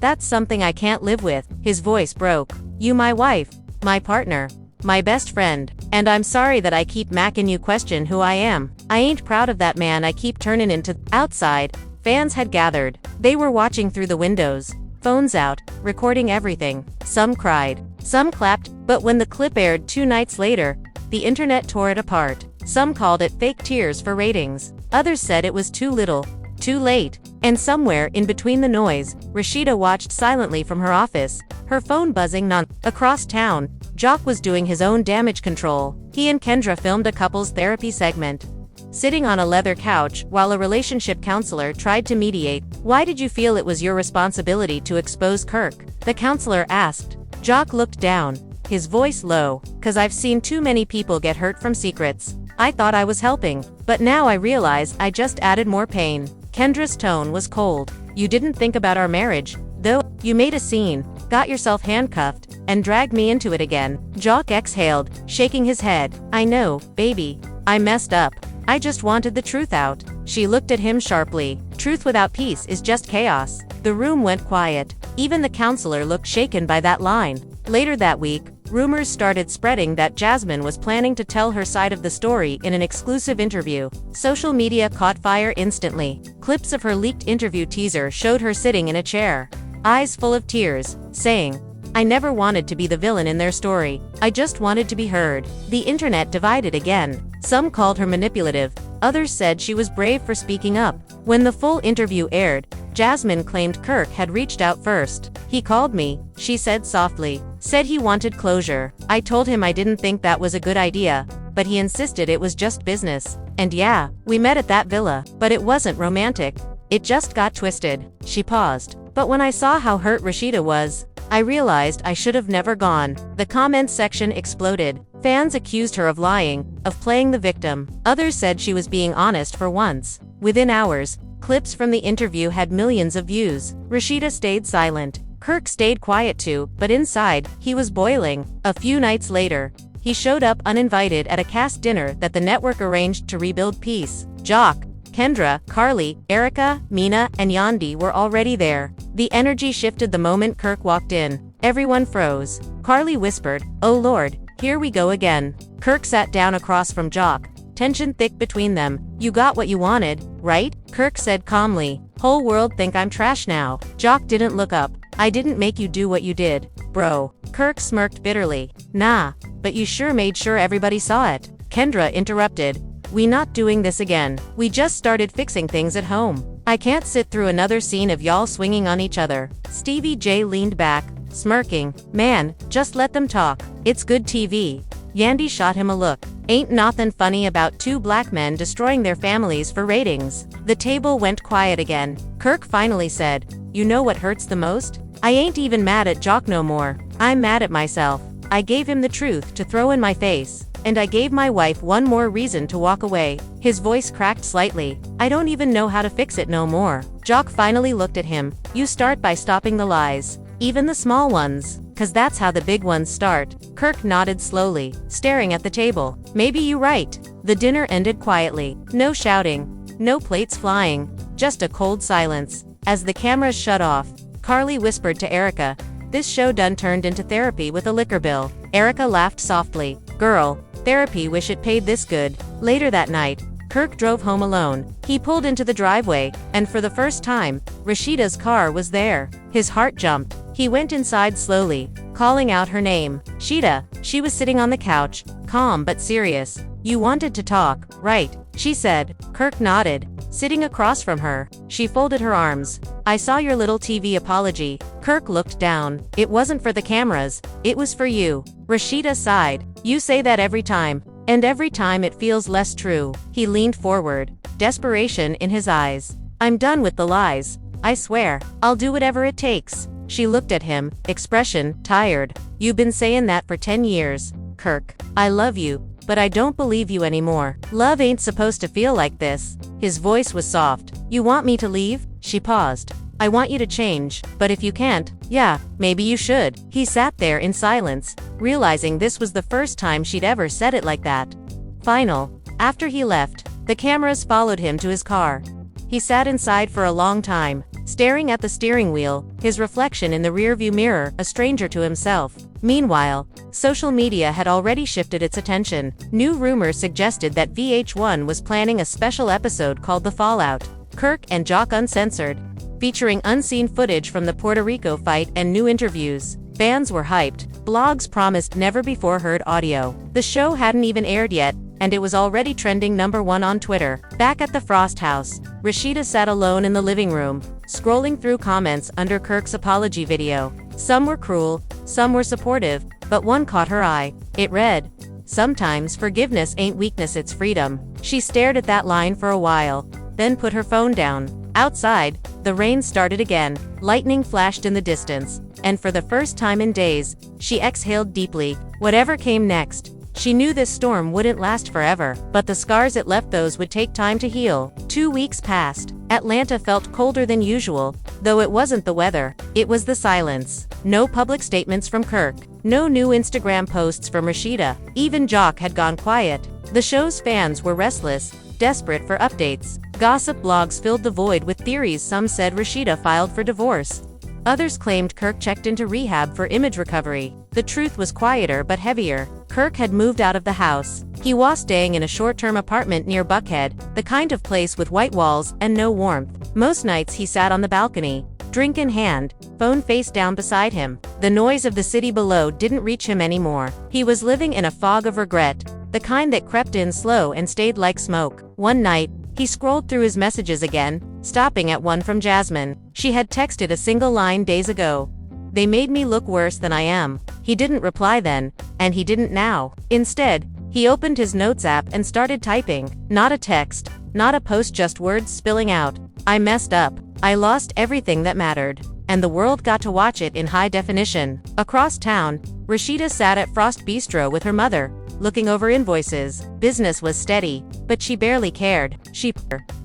that's something I can't live with." His voice broke. "You my wife, my partner, my best friend, and I'm sorry that I keep macking you question who I am. I ain't proud of that man I keep turning into." Outside, fans had gathered. They were watching through the windows, phones out, recording everything. Some cried, some clapped, but when the clip aired 2 nights later, the internet tore it apart. Some called it fake tears for ratings. Others said it was too little, too late. And somewhere in between the noise, Rasheeda watched silently from her office, her phone buzzing across town. Joc was doing his own damage control. He and Kendra filmed a couples therapy segment, sitting on a leather couch while a relationship counselor tried to mediate. "Why did you feel it was your responsibility to expose Kirk?" the counselor asked. Joc looked down, his voice low. "'Cause I've seen too many people get hurt from secrets. I thought I was helping, but now I realize I just added more pain." Kendra's tone was cold. "You didn't think about our marriage, though. You made a scene, got yourself handcuffed, and dragged me into it again." Joc exhaled, shaking his head. "I know, baby. I messed up. I just wanted the truth out." She looked at him sharply. "Truth without peace is just chaos." The room went quiet. Even the counselor looked shaken by that line. Later that week, rumors started spreading that Jasmine was planning to tell her side of the story in an exclusive interview. Social media caught fire instantly. Clips of her leaked interview teaser showed her sitting in a chair, eyes full of tears, saying, "I never wanted to be the villain in their story. I just wanted to be heard." The internet divided again. Some called her manipulative. Others said she was brave for speaking up. When the full interview aired, Jasmine claimed Kirk had reached out first. "He called me," she said softly. "Said he wanted closure. I told him I didn't think that was a good idea, but he insisted it was just business. And yeah, we met at that villa, but it wasn't romantic. It just got twisted." She paused. "But when I saw how hurt Rasheeda was, I realized I should have never gone." The comments section exploded. Fans accused her of lying, of playing the victim. Others said she was being honest for once. Within hours, clips from the interview had millions of views. Rasheeda stayed silent. Kirk stayed quiet too, but inside, he was boiling. A few nights later, he showed up uninvited at a cast dinner that the network arranged to rebuild peace. Joc, Kendra, Carly, Erica, Mina, and Yandi were already there. The energy shifted the moment Kirk walked in. Everyone froze. Carly whispered, "Oh Lord, here we go again." Kirk sat down across from Joc, tension thick between them. "You got what you wanted, right?" Kirk said calmly. "Whole world think I'm trash now." Joc didn't look up. "I didn't make you do what you did, bro." Kirk smirked bitterly. "Nah, but you sure made sure everybody saw it." Kendra interrupted. "We not doing this again. We just started fixing things at home. I can't sit through another scene of y'all swinging on each other." Stevie J leaned back, smirking. "Man, just let them talk. It's good TV." Yandi shot him a look. "Ain't nothing funny about 2 black men destroying their families for ratings." The table went quiet again. Kirk finally said, "You know what hurts the most? I ain't even mad at Joc no more. I'm mad at myself. I gave him the truth to throw in my face, and I gave my wife one more reason to walk away." His voice cracked slightly. "I don't even know how to fix it no more." Joc finally looked at him. "You start by stopping the lies. Even the small ones. 'Cause that's how the big ones start." Kirk nodded slowly, staring at the table. "Maybe you right." The dinner ended quietly. No shouting, no plates flying, just a cold silence. As the cameras shut off, Carly whispered to Erica, "This show done turned into therapy with a liquor bill." Erica laughed softly. "Girl, therapy wish it paid this good." Later that night, Kirk drove home alone. He pulled into the driveway, and for the first time, Rasheeda's car was there. His heart jumped. He went inside slowly, calling out her name. "Sheeda." She was sitting on the couch, calm but serious. "You wanted to talk, right?" she said. Kirk nodded. Sitting across from her, she folded her arms. "I saw your little TV apology." Kirk looked down. "It wasn't for the cameras, it was for you." Rasheeda sighed. "You say that every time, and every time it feels less true." He leaned forward, desperation in his eyes. "I'm done with the lies. I swear, I'll do whatever it takes." She looked at him, expression tired. "You've been saying that for 10 years, Kirk. I love you, but I don't believe you anymore. Love ain't supposed to feel like this." His voice was soft. "You want me to leave?" She paused. "I want you to change, but if you can't, yeah, maybe you should." He sat there in silence, realizing this was the first time she'd ever said it like that. Final. After he left, The cameras followed him to his car. He sat inside for a long time, staring at the steering wheel, his reflection in the rearview mirror, a stranger to himself. Meanwhile, social media had already shifted its attention. New rumors suggested that VH1 was planning a special episode called The Fallout, Kirk and Joc Uncensored, featuring unseen footage from the Puerto Rico fight and new interviews. Fans were hyped. Blogs promised never-before-heard audio. The show hadn't even aired yet, and it was already trending #1 on Twitter. Back at the Frost house, Rasheeda sat alone in the living room, scrolling through comments under Kirk's apology video. Some were cruel, some were supportive, but one caught her eye. It read, "Sometimes forgiveness ain't weakness, it's freedom." She stared at that line for a while, then put her phone down. Outside, the rain started again, lightning flashed in the distance, and for the first time in days, she exhaled deeply. Whatever came next, she knew this storm wouldn't last forever, but the scars it left, those would take time to heal. 2 weeks passed. Atlanta felt colder than usual, though it wasn't the weather, it was the silence. No public statements from Kirk, no new Instagram posts from Rasheeda. Even Joc had gone quiet. The show's fans were restless, desperate for updates. Gossip blogs filled the void with theories. Some said Rasheeda filed for divorce. Others claimed Kirk checked into rehab for image recovery. The truth was quieter but heavier. Kirk had moved out of the house. He was staying in a short-term apartment near Buckhead, the kind of place with white walls and no warmth. Most nights he sat on the balcony, drink in hand, phone face down beside him. The noise of the city below didn't reach him anymore. He was living in a fog of regret, the kind that crept in slow and stayed like smoke. One night, he scrolled through his messages again, stopping at one from Jasmine. She had texted a single line days ago. "They made me look worse than I am." He didn't reply then, and he didn't now. Instead, he opened his notes app and started typing. Not a text, not a post, just words spilling out. "I messed up. I lost everything that mattered." And the world got to watch it in high definition. Across town, Rasheeda sat at Frost Bistro with her mother, looking over invoices. Business was steady, but she barely cared.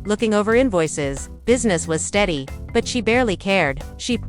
Looking over invoices. Business was steady, but she barely cared. She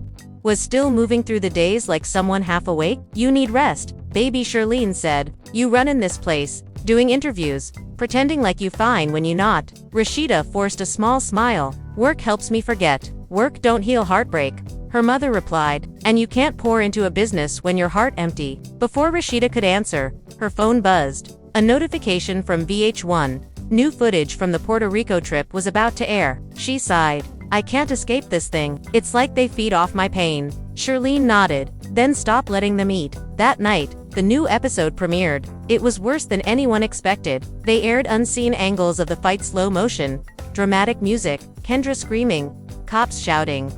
was still moving through the days like someone half awake. "You need rest," baby Charlene said. "You run in this place, doing interviews, pretending like you fine when you not." Rasheeda forced a small smile. "Work helps me forget. Work don't heal heartbreak," her mother replied. "And you can't pour into a business when your heart empty." Before Rasheeda could answer, her phone buzzed. A notification from VH1. New footage from the Puerto Rico trip was about to air. She sighed. "I can't escape this thing. It's like they feed off my pain." Charlene nodded. "Then stop letting them eat." That night, the new episode premiered. It was worse than anyone expected. They aired unseen angles of the fight, slow motion, dramatic music, Kendra screaming, cops shouting,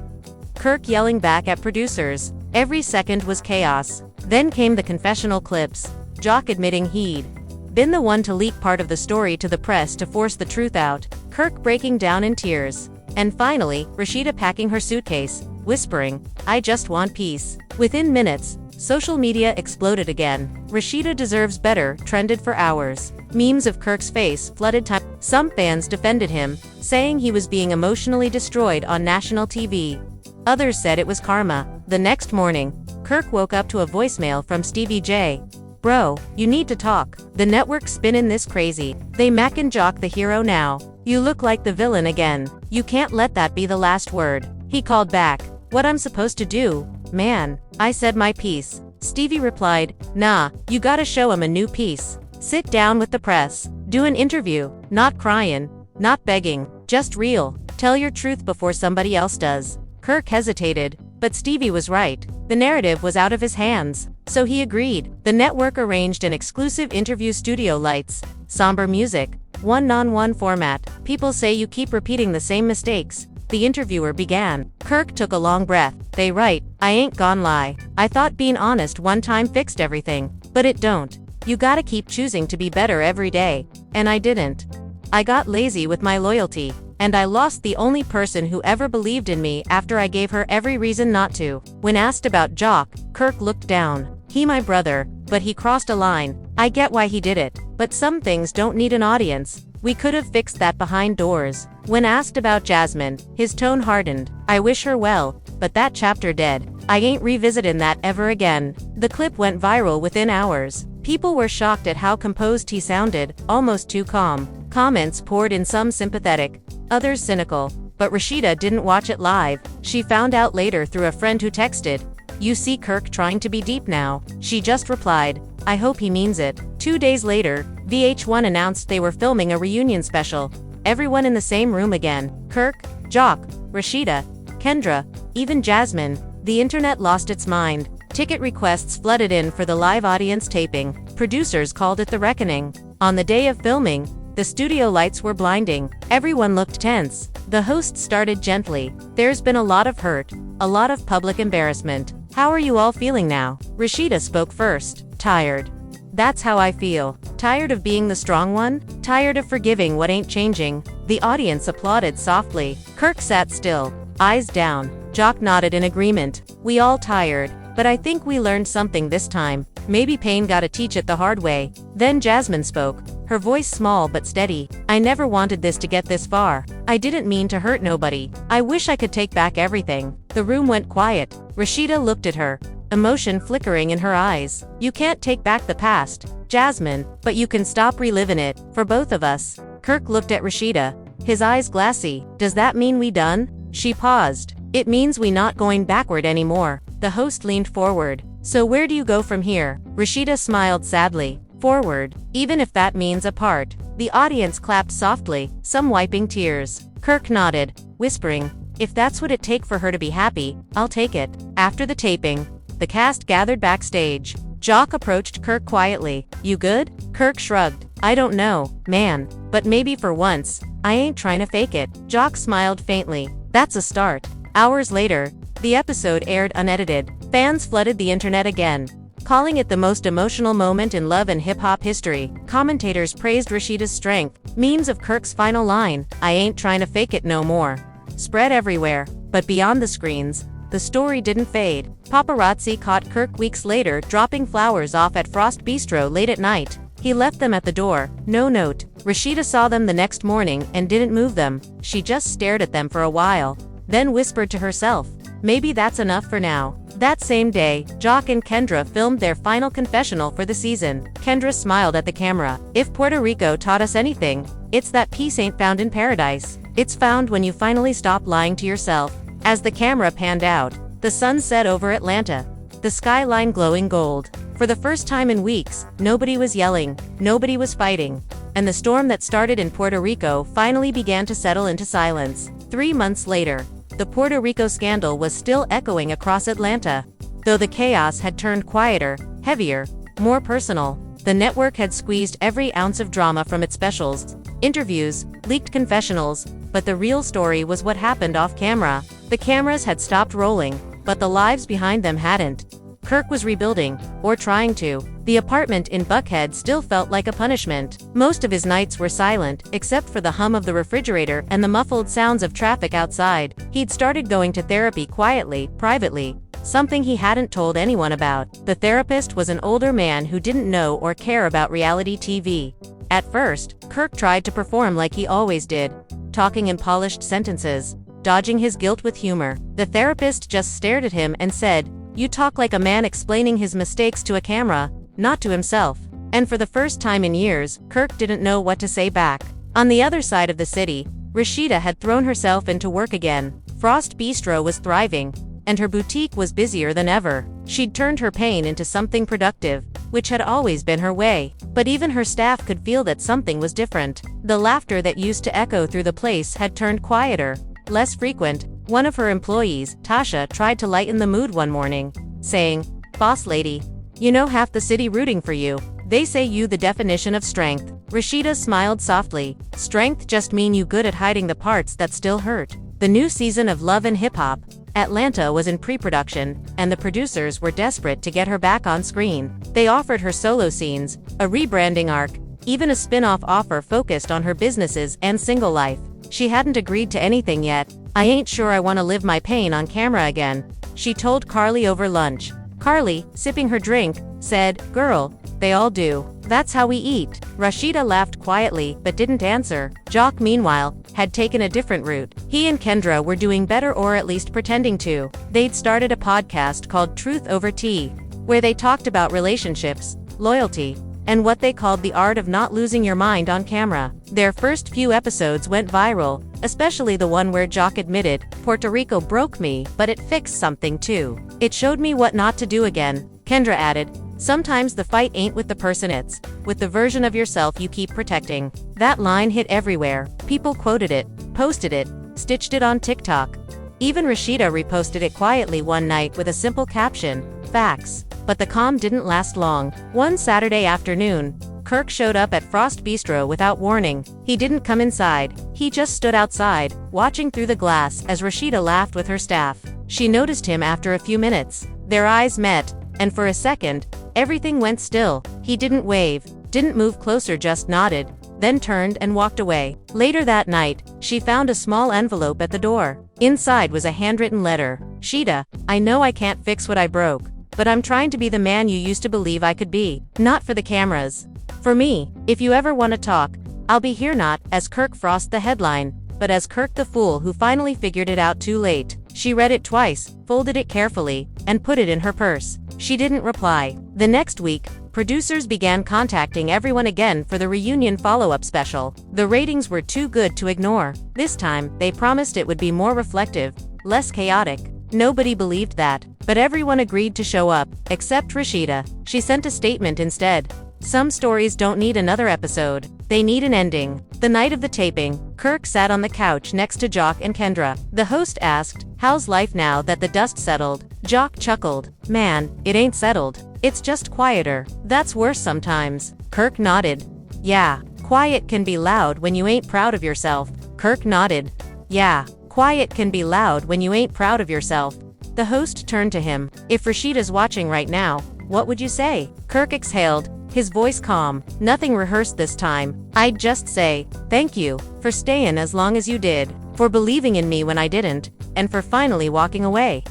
Kirk yelling back at producers. Every second was chaos. Then came the confessional clips. Joc admitting he'd been the one to leak part of the story to the press to force the truth out. Kirk breaking down in tears. And finally, Rasheeda packing her suitcase, whispering, "I just want peace." Within minutes, social media exploded again. "Rasheeda deserves better" trended for hours. Memes of Kirk's face flooded time. Some fans defended him, saying he was being emotionally destroyed on national TV. Others said it was karma. The next morning, Kirk woke up to a voicemail from Stevie J. "Bro, you need to talk. The network's spinning this crazy. They mackin' Joc the hero now. You look like the villain again. You can't let that be the last word." He called back. "What I'm supposed to do? Man, I said my piece." Stevie replied, "Nah, you gotta show him a new piece. Sit down with the press. Do an interview. Not crying, not begging, just real. Tell your truth before somebody else does." Kirk hesitated, but Stevie was right. The narrative was out of his hands. So he agreed. The network arranged an exclusive interview, studio lights, somber music, one-on-one format. "People say you keep repeating the same mistakes." The interviewer began. Kirk took a long breath. "They right, I ain't gon' lie. I thought being honest one time fixed everything. But it don't. You gotta keep choosing to be better every day. And I didn't. I got lazy with my loyalty. And I lost the only person who ever believed in me after I gave her every reason not to." When asked about Joc, Kirk looked down. "He my brother, but he crossed a line. I get why he did it. But some things don't need an audience. We could have fixed that behind doors." When asked about Jasmine, his tone hardened. "I wish her well, but that chapter dead. I ain't revisiting that ever again." The clip went viral within hours. People were shocked at how composed he sounded, almost too calm. Comments poured in, some sympathetic, others cynical. But Rasheeda didn't watch it live. She found out later through a friend who texted, "You see Kirk trying to be deep now." She just replied, "I hope he means it." 2 days later, VH1 announced they were filming a reunion special. Everyone in the same room again. Kirk, Joc, Rasheeda, Kendra, even Jasmine. The internet lost its mind. Ticket requests flooded in for the live audience taping. Producers called it the reckoning. On the day of filming, the studio lights were blinding. Everyone looked tense. The host started gently. "There's been a lot of hurt, a lot of public embarrassment. How are you all feeling now?" Rasheeda spoke first. "Tired. That's how I feel. Tired of being the strong one? Tired of forgiving what ain't changing." The audience applauded softly. Kirk sat still, eyes down. Joc nodded in agreement. "We all tired, but I think we learned something this time. Maybe pain gotta teach it the hard way." Then Jasmine spoke, her voice small but steady. "I never wanted this to get this far. I didn't mean to hurt nobody. I wish I could take back everything." The room went quiet. Rasheeda looked at her, emotion flickering in her eyes. "You can't take back the past, Jasmine, but you can stop reliving it, for both of us." Kirk looked at Rasheeda, his eyes glassy. "Does that mean we done?" She paused. "It means we not going backward anymore." The host leaned forward. "So where do you go from here?" Rasheeda smiled sadly. "Forward, even if that means apart." The audience clapped softly, some wiping tears. Kirk nodded, whispering, "If that's what it take for her to be happy, I'll take it." After the taping, the cast gathered backstage. Joc approached Kirk quietly. "You good?" Kirk shrugged. "I don't know, man, but maybe for once, I ain't trying to fake it." Joc smiled faintly. "That's a start." Hours later, the episode aired unedited. Fans flooded the internet again, calling it the most emotional moment in love and hip-hop history. Commentators praised Rasheeda's strength. Memes of Kirk's final line, "I ain't trying to fake it no more," spread everywhere. But beyond the screens, the story didn't fade. Paparazzi caught Kirk weeks later dropping flowers off at Frost Bistro late at night. He left them at the door, no note. Rasheeda saw them the next morning and didn't move them. She just stared at them for a while, then whispered to herself, "Maybe that's enough for now." That same day, Joc and Kendra filmed their final confessional for the season. Kendra smiled at the camera. "If Puerto Rico taught us anything, it's that peace ain't found in paradise. It's found when you finally stop lying to yourself." As the camera panned out, the sun set over Atlanta, the skyline glowing gold. For the first time in weeks, nobody was yelling, nobody was fighting, and the storm that started in Puerto Rico finally began to settle into silence. 3 months later, the Puerto Rico scandal was still echoing across Atlanta. Though the chaos had turned quieter, heavier, more personal, the network had squeezed every ounce of drama from its specials, interviews, leaked confessionals, but the real story was what happened off camera. The cameras had stopped rolling, but the lives behind them hadn't. Kirk was rebuilding, or trying to. The apartment in Buckhead still felt like a punishment. Most of his nights were silent, except for the hum of the refrigerator and the muffled sounds of traffic outside. He'd started going to therapy quietly, privately, something he hadn't told anyone about. The therapist was an older man who didn't know or care about reality TV. At first, Kirk tried to perform like he always did, talking in polished sentences, dodging his guilt with humor. The therapist just stared at him and said, "You talk like a man explaining his mistakes to a camera, not to himself." And for the first time in years, Kirk didn't know what to say back. On the other side of the city, Rasheeda had thrown herself into work again. Frost Bistro was thriving, and her boutique was busier than ever. She'd turned her pain into something productive, which had always been her way. But even her staff could feel that something was different. The laughter that used to echo through the place had turned quieter, less frequent. One of her employees, Tasha, tried to lighten the mood one morning, saying, "Boss lady, you know half the city rooting for you. They say you the definition of strength." Rasheeda smiled softly. "Strength just mean you good at hiding the parts that still hurt." The new season of Love and Hip Hop, Atlanta, was in pre-production, and the producers were desperate to get her back on screen. They offered her solo scenes, a rebranding arc, even a spin-off offer focused on her businesses and single life. She hadn't agreed to anything yet. "I ain't sure I want to live my pain on camera again," she told Carly over lunch. Carly, sipping her drink, said, "Girl, they all do. That's how we eat." Rasheeda laughed quietly but didn't answer. Joc, meanwhile, had taken a different route. He and Kendra were doing better, or at least pretending to. They'd started a podcast called Truth Over Tea, where they talked about relationships, loyalty, and what they called the art of not losing your mind on camera. Their first few episodes went viral, especially the one where Joc admitted, "Puerto Rico broke me, but it fixed something too. It showed me what not to do again." Kendra added, "Sometimes the fight ain't with the person, it's with the version of yourself you keep protecting." That line hit everywhere. People quoted it, posted it, stitched it on TikTok. Even Rasheeda reposted it quietly one night with a simple caption, "Facts." But the calm didn't last long. One Saturday afternoon, Kirk showed up at Frost Bistro without warning. He didn't come inside. He just stood outside, watching through the glass as Rasheeda laughed with her staff. She noticed him after a few minutes. Their eyes met, and for a second, everything went still. He didn't wave, didn't move closer, just nodded, then turned and walked away. Later that night, she found a small envelope at the door. Inside was a handwritten letter. "Sheeda, I know I can't fix what I broke, but I'm trying to be the man you used to believe I could be. Not for the cameras. For me. If you ever want to talk, I'll be here, not as Kirk Frost the headline, but as Kirk the fool who finally figured it out too late." She read it twice, folded it carefully, and put it in her purse. She didn't reply. The next week, producers began contacting everyone again for the reunion follow-up special. The ratings were too good to ignore. This time, they promised it would be more reflective, less chaotic. Nobody believed that, but everyone agreed to show up, except Rasheeda. She sent a statement instead. "Some stories don't need another episode. They need an ending." The night of the taping, Kirk sat on the couch next to Joc and Kendra. The host asked, "How's life now that the dust settled?" Joc chuckled, "Man, it ain't settled. It's just quieter. That's worse sometimes." Kirk nodded. "Yeah, quiet can be loud when you ain't proud of yourself." Kirk nodded. "Yeah, quiet can be loud when you ain't proud of yourself." The host turned to him. "If Rasheeda's watching right now, what would you say?" Kirk exhaled, his voice calm. "Nothing rehearsed this time. I'd just say, thank you, for staying as long as you did, for believing in me when I didn't, and for finally walking away.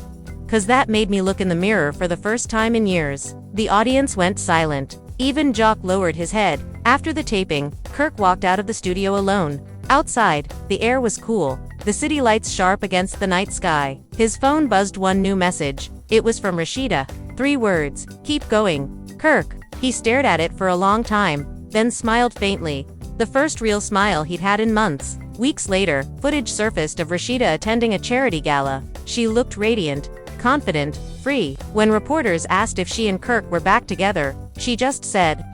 'Cause that made me look in the mirror for the first time in years." The audience went silent. Even Joc lowered his head. After the taping, Kirk walked out of the studio alone. Outside, the air was cool, the city lights sharp against the night sky. His phone buzzed one new message. It was from Rasheeda. 3 words, "Keep going, Kirk." He stared at it for a long time, then smiled faintly. The first real smile he'd had in months. Weeks later, footage surfaced of Rasheeda attending a charity gala. She looked radiant, confident, free. When reporters asked if she and Kirk were back together, she just said,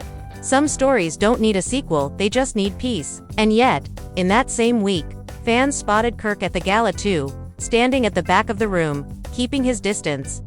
"Some stories don't need a sequel, they just need peace." And yet, in that same week, fans spotted Kirk at the gala too, standing at the back of the room, keeping his distance.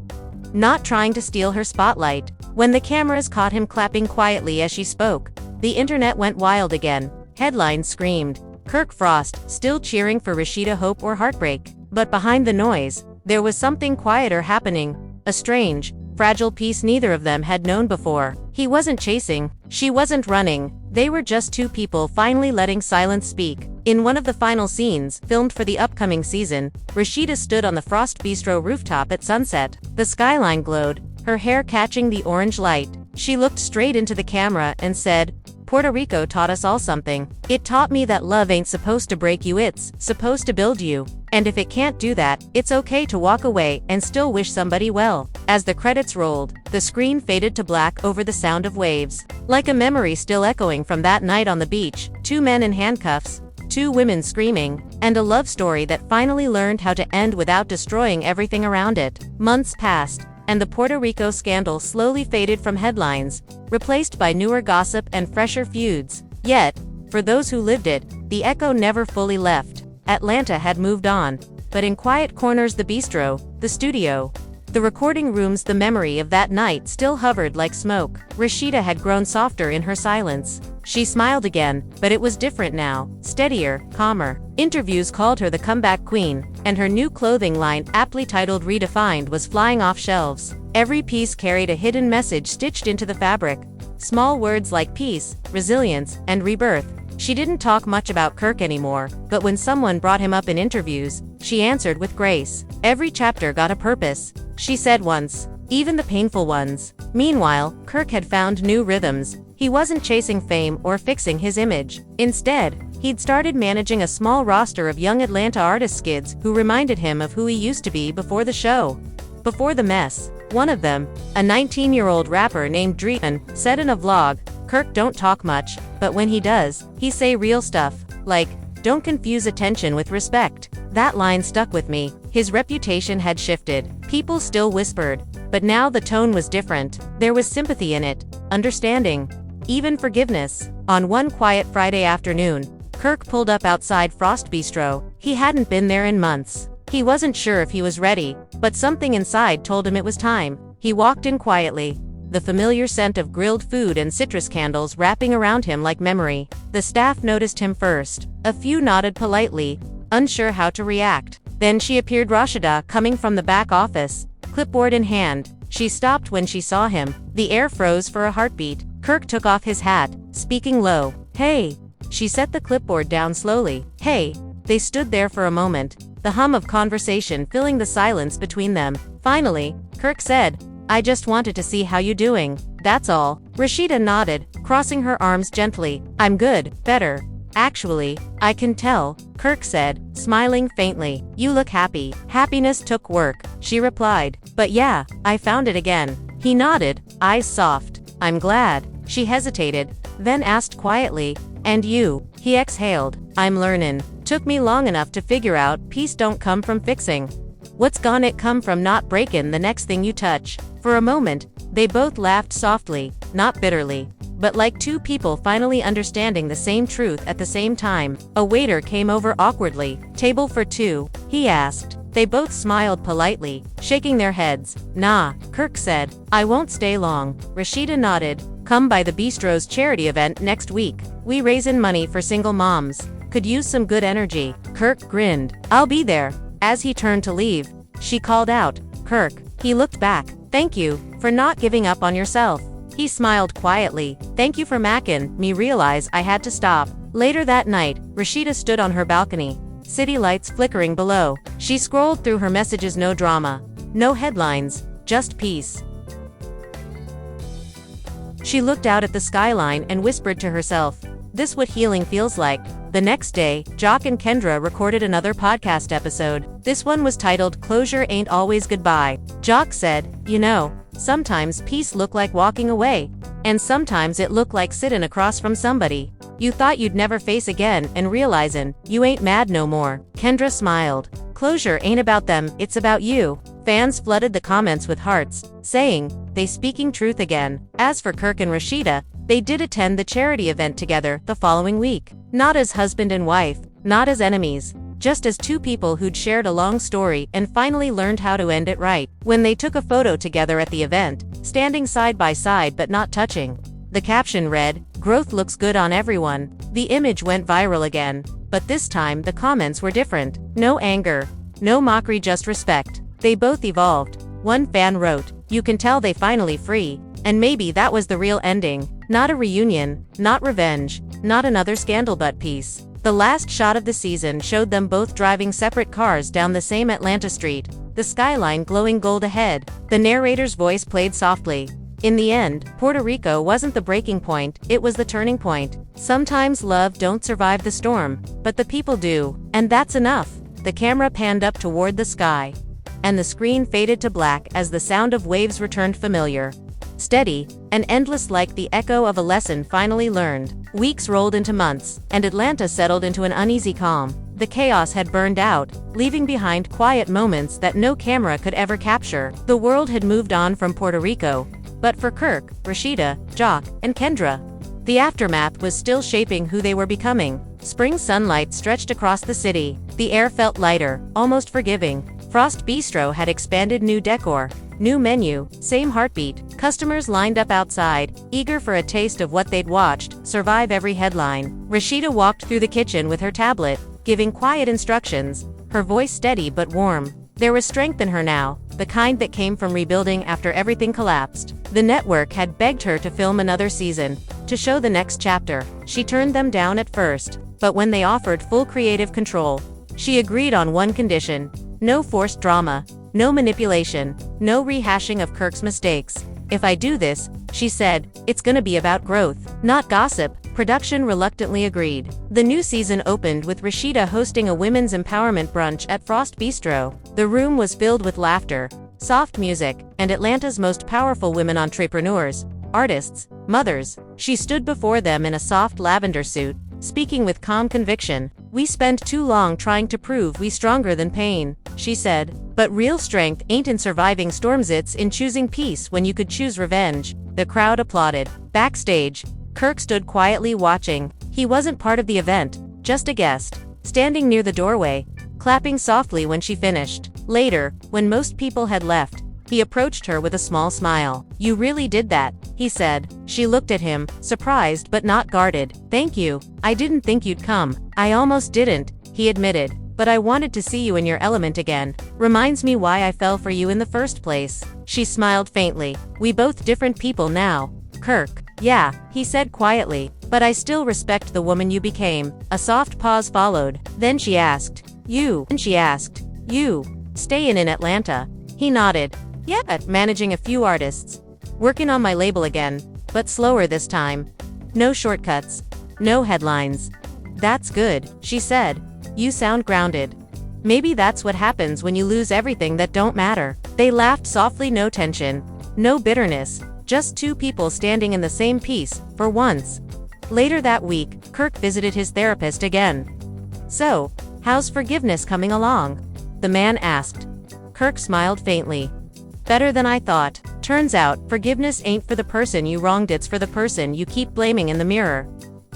Not trying to steal her spotlight. When the cameras caught him clapping quietly as she spoke, the internet went wild again. Headlines screamed, "Kirk Frost, still cheering for Rasheeda, hope or heartbreak." But behind the noise, there was something quieter happening. A strange, fragile peace neither of them had known before. He wasn't chasing, she wasn't running. They were just two people finally letting silence speak. In one of the final scenes, filmed for the upcoming season, Rasheeda stood on the Frost Bistro rooftop at sunset. The skyline glowed, her hair catching the orange light. She looked straight into the camera and said, "Puerto Rico taught us all something. It taught me that love ain't supposed to break you, it's supposed to build you. And if it can't do that, it's okay to walk away and still wish somebody well." As the credits rolled, the screen faded to black over the sound of waves. Like a memory still echoing from that night on the beach, 2 men in handcuffs, 2 women screaming, and a love story that finally learned how to end without destroying everything around it. Months passed, and the Puerto Rico scandal slowly faded from headlines, replaced by newer gossip and fresher feuds. Yet, for those who lived it, the echo never fully left. Atlanta had moved on, but in quiet corners, the bistro, the studio, the recording rooms, the memory of that night still hovered like smoke. Rasheeda had grown softer in her silence. She smiled again, but it was different now, steadier, calmer. Interviews called her the comeback queen, and her new clothing line, aptly titled Redefined, was flying off shelves. Every piece carried a hidden message stitched into the fabric. Small words like peace, resilience, and rebirth. She didn't talk much about Kirk anymore, but when someone brought him up in interviews, she answered with grace. Every chapter got a purpose, she said once, even the painful ones. Meanwhile, Kirk had found new rhythms. He wasn't chasing fame or fixing his image. Instead, he'd started managing a small roster of young Atlanta artist kids who reminded him of who he used to be before the show, before the mess. One of them, a 19-year-old rapper named Dreeman, said in a vlog, Kirk don't talk much, but when he does, he say real stuff, like, "Don't confuse attention with respect." That line stuck with me. His reputation had shifted. People still whispered, but now the tone was different. There was sympathy in it, understanding, even forgiveness. On one quiet Friday afternoon, Kirk pulled up outside Frost Bistro. He hadn't been there in months. He wasn't sure if he was ready, but something inside told him it was time. He walked in quietly, the familiar scent of grilled food and citrus candles wrapping around him like memory. The staff noticed him first. A few nodded politely, unsure how to react. Then she appeared, Rasheeda, coming from the back office, clipboard in hand. She stopped when she saw him. The air froze for a heartbeat. Kirk took off his hat, speaking low. "Hey." She set the clipboard down slowly. "Hey." They stood there for a moment, the hum of conversation filling the silence between them. Finally, Kirk said, "I just wanted to see how you doing. That's all." Rasheeda nodded, crossing her arms gently. "I'm good, better. Actually, I can tell," Kirk said, smiling faintly. "You look happy." "Happiness took work," she replied. "But yeah, I found it again." He nodded, eyes soft. "I'm glad." She hesitated, then asked quietly, "And you?" He exhaled. "I'm learnin'. Took me long enough to figure out peace don't come from fixing. What's gone it come from not breakin' the next thing you touch." For a moment, they both laughed softly, not bitterly, but like two people finally understanding the same truth at the same time. A waiter came over awkwardly. "Table for two?" he asked. They both smiled politely, shaking their heads. "Nah," Kirk said. "I won't stay long." Rasheeda nodded. "Come by the bistro's charity event next week. We raisin' money for single moms. Could use some good energy." Kirk grinned. "I'll be there." As he turned to leave, she called out, "Kirk." He looked back. "Thank you for not giving up on yourself." He smiled quietly. "Thank you for makin' me realize I had to stop." Later that night, Rasheeda stood on her balcony, city lights flickering below. She scrolled through her messages. No drama, no headlines, just peace. She looked out at the skyline and whispered to herself, "This what healing feels like." The next day, Joc and Kendra recorded another podcast episode. This one was titled "Closure Ain't Always Goodbye." Joc said, "You know, sometimes peace look like walking away. And sometimes it look like sitting across from somebody you thought you'd never face again and realizing you ain't mad no more." Kendra smiled. "Closure ain't about them, it's about you." Fans flooded the comments with hearts, saying, "They speaking truth again." As for Kirk and Rasheeda, they did attend the charity event together the following week. Not as husband and wife, not as enemies, just as two people who'd shared a long story and finally learned how to end it right. When they took a photo together at the event, standing side by side but not touching, the caption read, "Growth looks good on everyone." The image went viral again, but this time the comments were different. No anger, no mockery, just respect. They both evolved. One fan wrote, "You can tell they finally free." And maybe that was the real ending. Not a reunion, not revenge, not another scandal, but peace. The last shot of the season showed them both driving separate cars down the same Atlanta street, the skyline glowing gold ahead. The narrator's voice played softly. In the end, Puerto Rico wasn't the breaking point, it was the turning point. Sometimes love don't survive the storm, but the people do. And that's enough. The camera panned up toward the sky, and the screen faded to black as the sound of waves returned familiar, steady, and endless, like the echo of a lesson finally learned. Weeks rolled into months, and Atlanta settled into an uneasy calm. The chaos had burned out, leaving behind quiet moments that no camera could ever capture. The world had moved on from Puerto Rico, but for Kirk, Rasheeda, Joc, and Kendra, the aftermath was still shaping who they were becoming. Spring sunlight stretched across the city. The air felt lighter, almost forgiving. Frost Bistro had expanded, new decor, new menu, same heartbeat. Customers lined up outside, eager for a taste of what they'd watched survive every headline. Rasheeda walked through the kitchen with her tablet, giving quiet instructions, her voice steady but warm. There was strength in her now, the kind that came from rebuilding after everything collapsed. The network had begged her to film another season, to show the next chapter. She turned them down at first, but when they offered full creative control, she agreed on one condition: no forced drama, no manipulation, no rehashing of Kirk's mistakes. "If I do this," she said, "it's gonna be about growth, not gossip." Production reluctantly agreed. The new season opened with Rasheeda hosting a women's empowerment brunch at Frost Bistro. The room was filled with laughter, soft music, and Atlanta's most powerful women entrepreneurs, artists, mothers. She stood before them in a soft lavender suit, speaking with calm conviction. "We spend too long trying to prove we stronger than pain," she said. "But real strength ain't in surviving storms, it's in choosing peace when you could choose revenge." The crowd applauded. Backstage, Kirk stood quietly watching. He wasn't part of the event, just a guest, standing near the doorway, clapping softly when she finished. Later, when most people had left, he approached her with a small smile. "You really did that," he said. She looked at him, surprised but not guarded. "Thank you. I didn't think you'd come." "I almost didn't," he admitted. "But I wanted to see you in your element again. Reminds me why I fell for you in the first place." She smiled faintly. "We both different people now, Kirk." "Yeah," he said quietly, "but I still respect the woman you became." A soft pause followed. Then she asked, You stay in Atlanta?" He nodded. "Yeah, managing a few artists. Working on my label again, but slower this time. No shortcuts. No headlines." "That's good," she said. "You sound grounded." "Maybe that's what happens when you lose everything that don't matter." They laughed softly, no tension, no bitterness, just two people standing in the same piece, for once. Later that week, Kirk visited his therapist again. "So, how's forgiveness coming along?" the man asked. Kirk smiled faintly. "Better than I thought. Turns out, forgiveness ain't for the person you wronged, it's for the person you keep blaming in the mirror."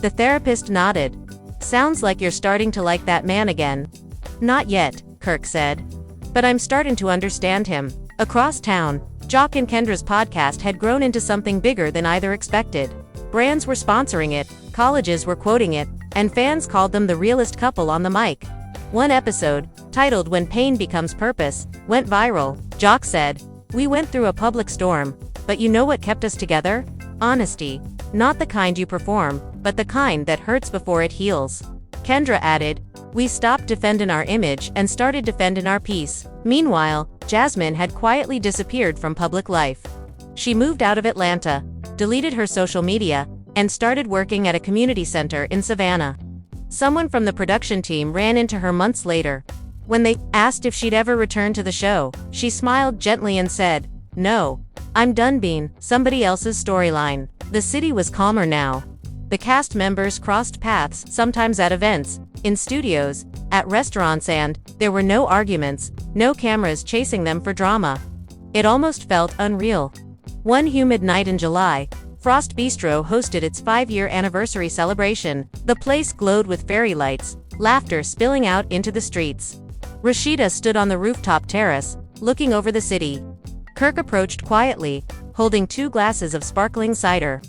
The therapist nodded. "Sounds like you're starting to like that man again." "Not yet," Kirk said. "But I'm starting to understand him." Across town, Joc and Kendra's podcast had grown into something bigger than either expected. Brands were sponsoring it, colleges were quoting it, and fans called them the realest couple on the mic. One episode, titled "When Pain Becomes Purpose," went viral. Joc said, "We went through a public storm, but you know what kept us together? Honesty. Not the kind you perform, but the kind that hurts before it heals." Kendra added, "We stopped defending our image and started defending our peace." Meanwhile, Jasmine had quietly disappeared from public life. She moved out of Atlanta, deleted her social media, and started working at a community center in Savannah. Someone from the production team ran into her months later. When they asked if she'd ever return to the show, she smiled gently and said, "No, I'm done being somebody else's storyline." The city was calmer now. The cast members crossed paths, sometimes at events, in studios, at restaurants, and there were no arguments, no cameras chasing them for drama. It almost felt unreal. One humid night in July, Frost Bistro hosted its 5-year anniversary celebration. The place glowed with fairy lights, laughter spilling out into the streets. Rasheeda stood on the rooftop terrace, looking over the city. Kirk approached quietly, holding 2 glasses of sparkling cider.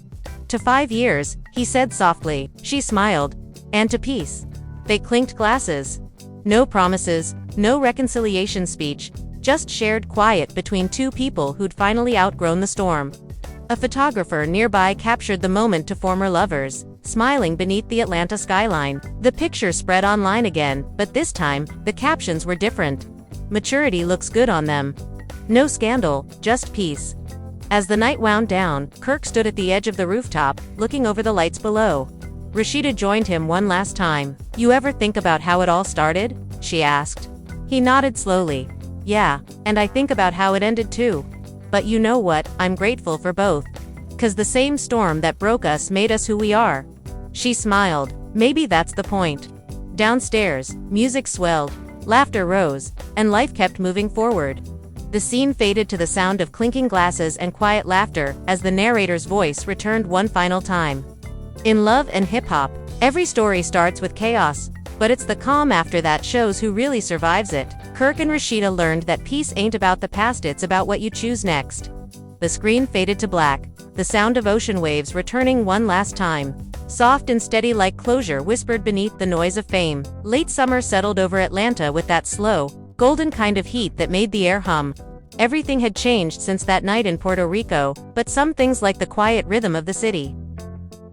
"To 5 years," he said softly. She smiled. "And to peace." They clinked glasses. No promises, no reconciliation speech, just shared quiet between two people who'd finally outgrown the storm. A photographer nearby captured the moment to former lovers, smiling beneath the Atlanta skyline. The picture spread online again, but this time, the captions were different. "Maturity looks good on them. No scandal, just peace." As the night wound down, Kirk stood at the edge of the rooftop, looking over the lights below. Rasheeda joined him one last time. "You ever think about how it all started?" she asked. He nodded slowly. "Yeah, and I think about how it ended too. But you know what, I'm grateful for both. 'Cause the same storm that broke us made us who we are." She smiled. "Maybe that's the point." Downstairs, music swelled, laughter rose, and life kept moving forward. The scene faded to the sound of clinking glasses and quiet laughter as the narrator's voice returned one final time. In love and hip-hop, every story starts with chaos, but it's the calm after that shows who really survives it. Kirk and Rasheeda learned that peace ain't about the past, it's about what you choose next. The screen faded to black, the sound of ocean waves returning one last time. Soft and steady like closure whispered beneath the noise of fame. Late summer settled over Atlanta with that slow, golden kind of heat that made the air hum. Everything had changed since that night in Puerto Rico, but some things like the quiet rhythm of the city.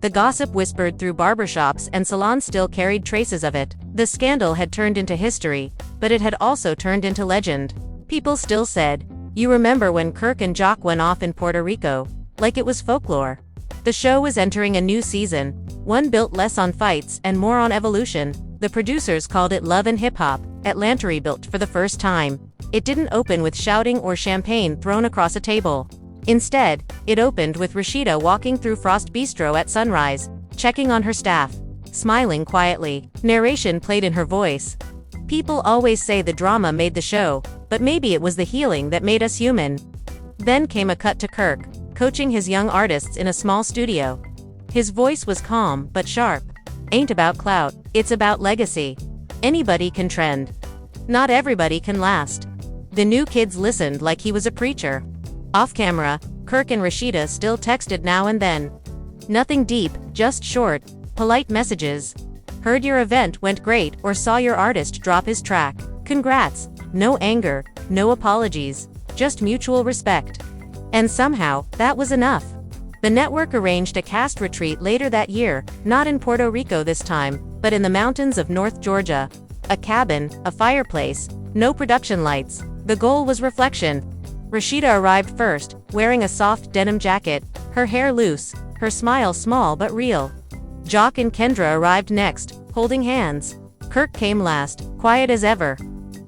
The gossip whispered through barbershops and salons still carried traces of it. The scandal had turned into history, but it had also turned into legend. People still said, "You remember when Kirk and Joc went off in Puerto Rico?" Like it was folklore. The show was entering a new season, one built less on fights and more on evolution. The producers called it Love and Hip Hop. Atlanta rebuilt for the first time. It didn't open with shouting or champagne thrown across a table. Instead, it opened with Rasheeda walking through Frost Bistro at sunrise, checking on her staff, smiling quietly. Narration played in her voice. People always say the drama made the show, but maybe it was the healing that made us human. Then came a cut to Kirk, coaching his young artists in a small studio. His voice was calm but sharp. Ain't about clout, it's about legacy. Anybody can trend. Not everybody can last. The new kids listened like he was a preacher. Off camera, Kirk and Rasheeda still texted now and then. Nothing deep, just short, polite messages. Heard your event went great or saw your artist drop his track. Congrats. No anger, no apologies, just mutual respect. And somehow, that was enough. The network arranged a cast retreat later that year, not in Puerto Rico this time, but in the mountains of North Georgia. A cabin, a fireplace, no production lights. The goal was reflection. Rasheeda arrived first, wearing a soft denim jacket, her hair loose, her smile small but real. Joc and Kendra arrived next, holding hands. Kirk came last, quiet as ever.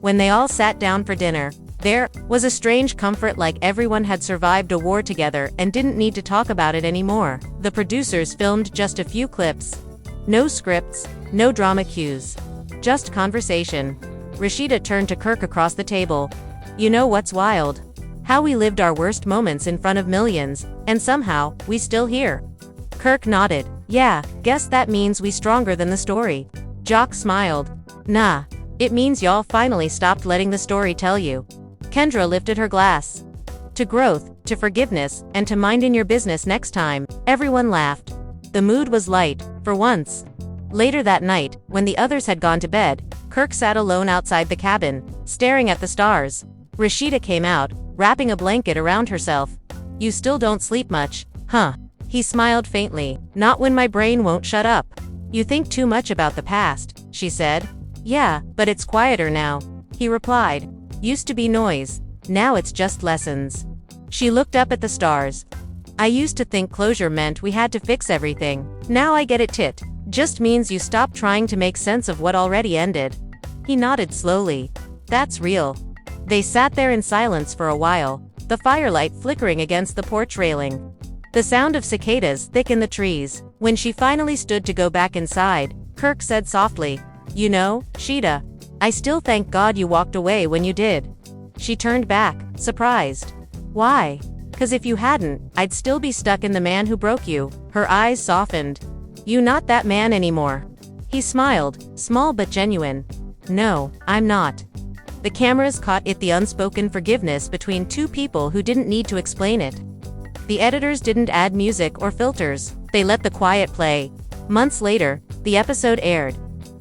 When they all sat down for dinner, there was a strange comfort, like everyone had survived a war together and didn't need to talk about it anymore. The producers filmed just a few clips. No scripts, no drama cues. Just conversation. Rasheeda turned to Kirk across the table. You know what's wild? How we lived our worst moments in front of millions, and somehow, we still here. Kirk nodded. Yeah, guess that means we stronger than the story. Joc smiled. Nah, it means y'all finally stopped letting the story tell you. Kendra lifted her glass. To growth, to forgiveness, and to minding your business next time. Everyone laughed. The mood was light, for once. Later that night, when the others had gone to bed, Kirk sat alone outside the cabin, staring at the stars. Rasheeda came out, wrapping a blanket around herself. You still don't sleep much, huh? He smiled faintly. Not when my brain won't shut up. You think too much about the past, she said. Yeah, but it's quieter now, he replied. Used to be noise, now it's just lessons. She looked up at the stars. I used to think closure meant we had to fix everything. Now I get it, tit. Just means you stop trying to make sense of what already ended. He nodded slowly. That's real. They sat there in silence for a while, the firelight flickering against the porch railing. The sound of cicadas thick in the trees. When she finally stood to go back inside, Kirk said softly, You know, Sheeda, I still thank God you walked away when you did. She turned back, surprised. Why? 'Cause if you hadn't, I'd still be stuck in the man who broke you. Her eyes softened. You not that man anymore. He smiled, small but genuine. No, I'm not. The cameras caught it, the unspoken forgiveness between two people who didn't need to explain it. The editors didn't add music or filters, they let the quiet play. Months later, the episode aired.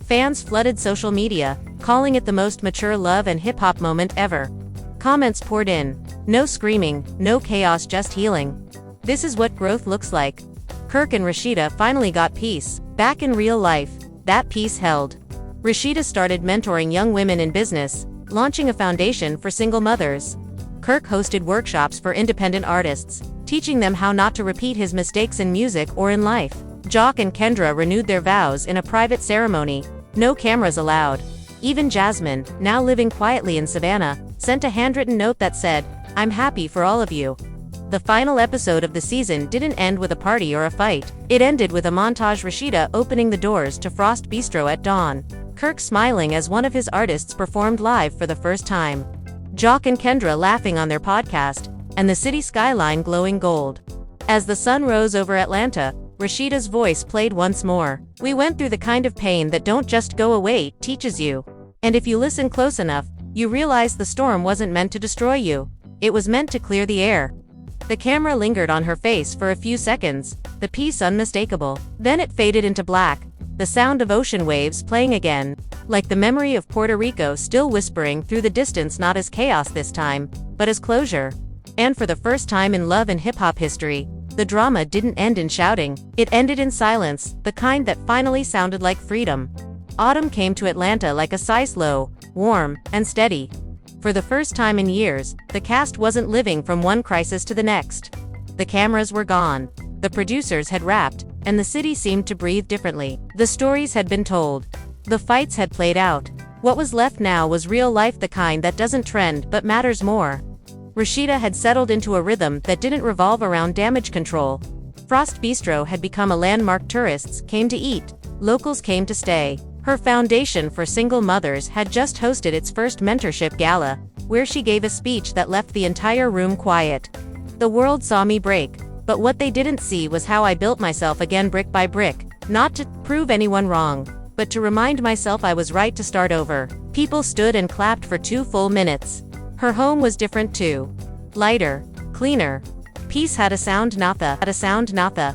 Fans flooded social media, calling it the most mature love and hip-hop moment ever. Comments poured in. No screaming, no chaos, just healing. This is what growth looks like. Kirk and Rasheeda finally got peace, back in real life. That peace held. Rasheeda started mentoring young women in business, launching a foundation for single mothers. Kirk hosted workshops for independent artists, teaching them how not to repeat his mistakes in music or in life. Joc and Kendra renewed their vows in a private ceremony. No cameras allowed. Even Jasmine, now living quietly in Savannah, sent a handwritten note that said, I'm happy for all of you. The final episode of the season didn't end with a party or a fight. It ended with a montage, Rasheeda opening the doors to Frost Bistro at dawn, Kirk smiling as one of his artists performed live for the first time, Joc and Kendra laughing on their podcast, and the city skyline glowing gold. As the sun rose over Atlanta, Rasheeda's voice played once more. We went through the kind of pain that don't just go away, it teaches you. And if you listen close enough, you realize the storm wasn't meant to destroy you. It was meant to clear the air. The camera lingered on her face for a few seconds, the peace unmistakable. Then it faded into black, the sound of ocean waves playing again, like the memory of Puerto Rico still whispering through the distance, not as chaos this time, but as closure. And for the first time in love and hip-hop history, the drama didn't end in shouting, it ended in silence, the kind that finally sounded like freedom. Autumn came to Atlanta like a sigh, slow, warm, and steady. For the first time in years, the cast wasn't living from one crisis to the next. The cameras were gone, the producers had wrapped, and the city seemed to breathe differently. The stories had been told. The fights had played out. What was left now was real life, the kind that doesn't trend but matters more. Rasheeda had settled into a rhythm that didn't revolve around damage control. Frost Bistro had become a landmark. Tourists came to eat, locals came to stay. Her foundation for single mothers had just hosted its first mentorship gala, where she gave a speech that left the entire room quiet. The world saw me break, but what they didn't see was how I built myself again brick by brick, not to prove anyone wrong, but to remind myself I was right to start over. People stood and clapped for 2 full minutes. Her home was different too. Lighter, cleaner. Peace had a sound, Natha.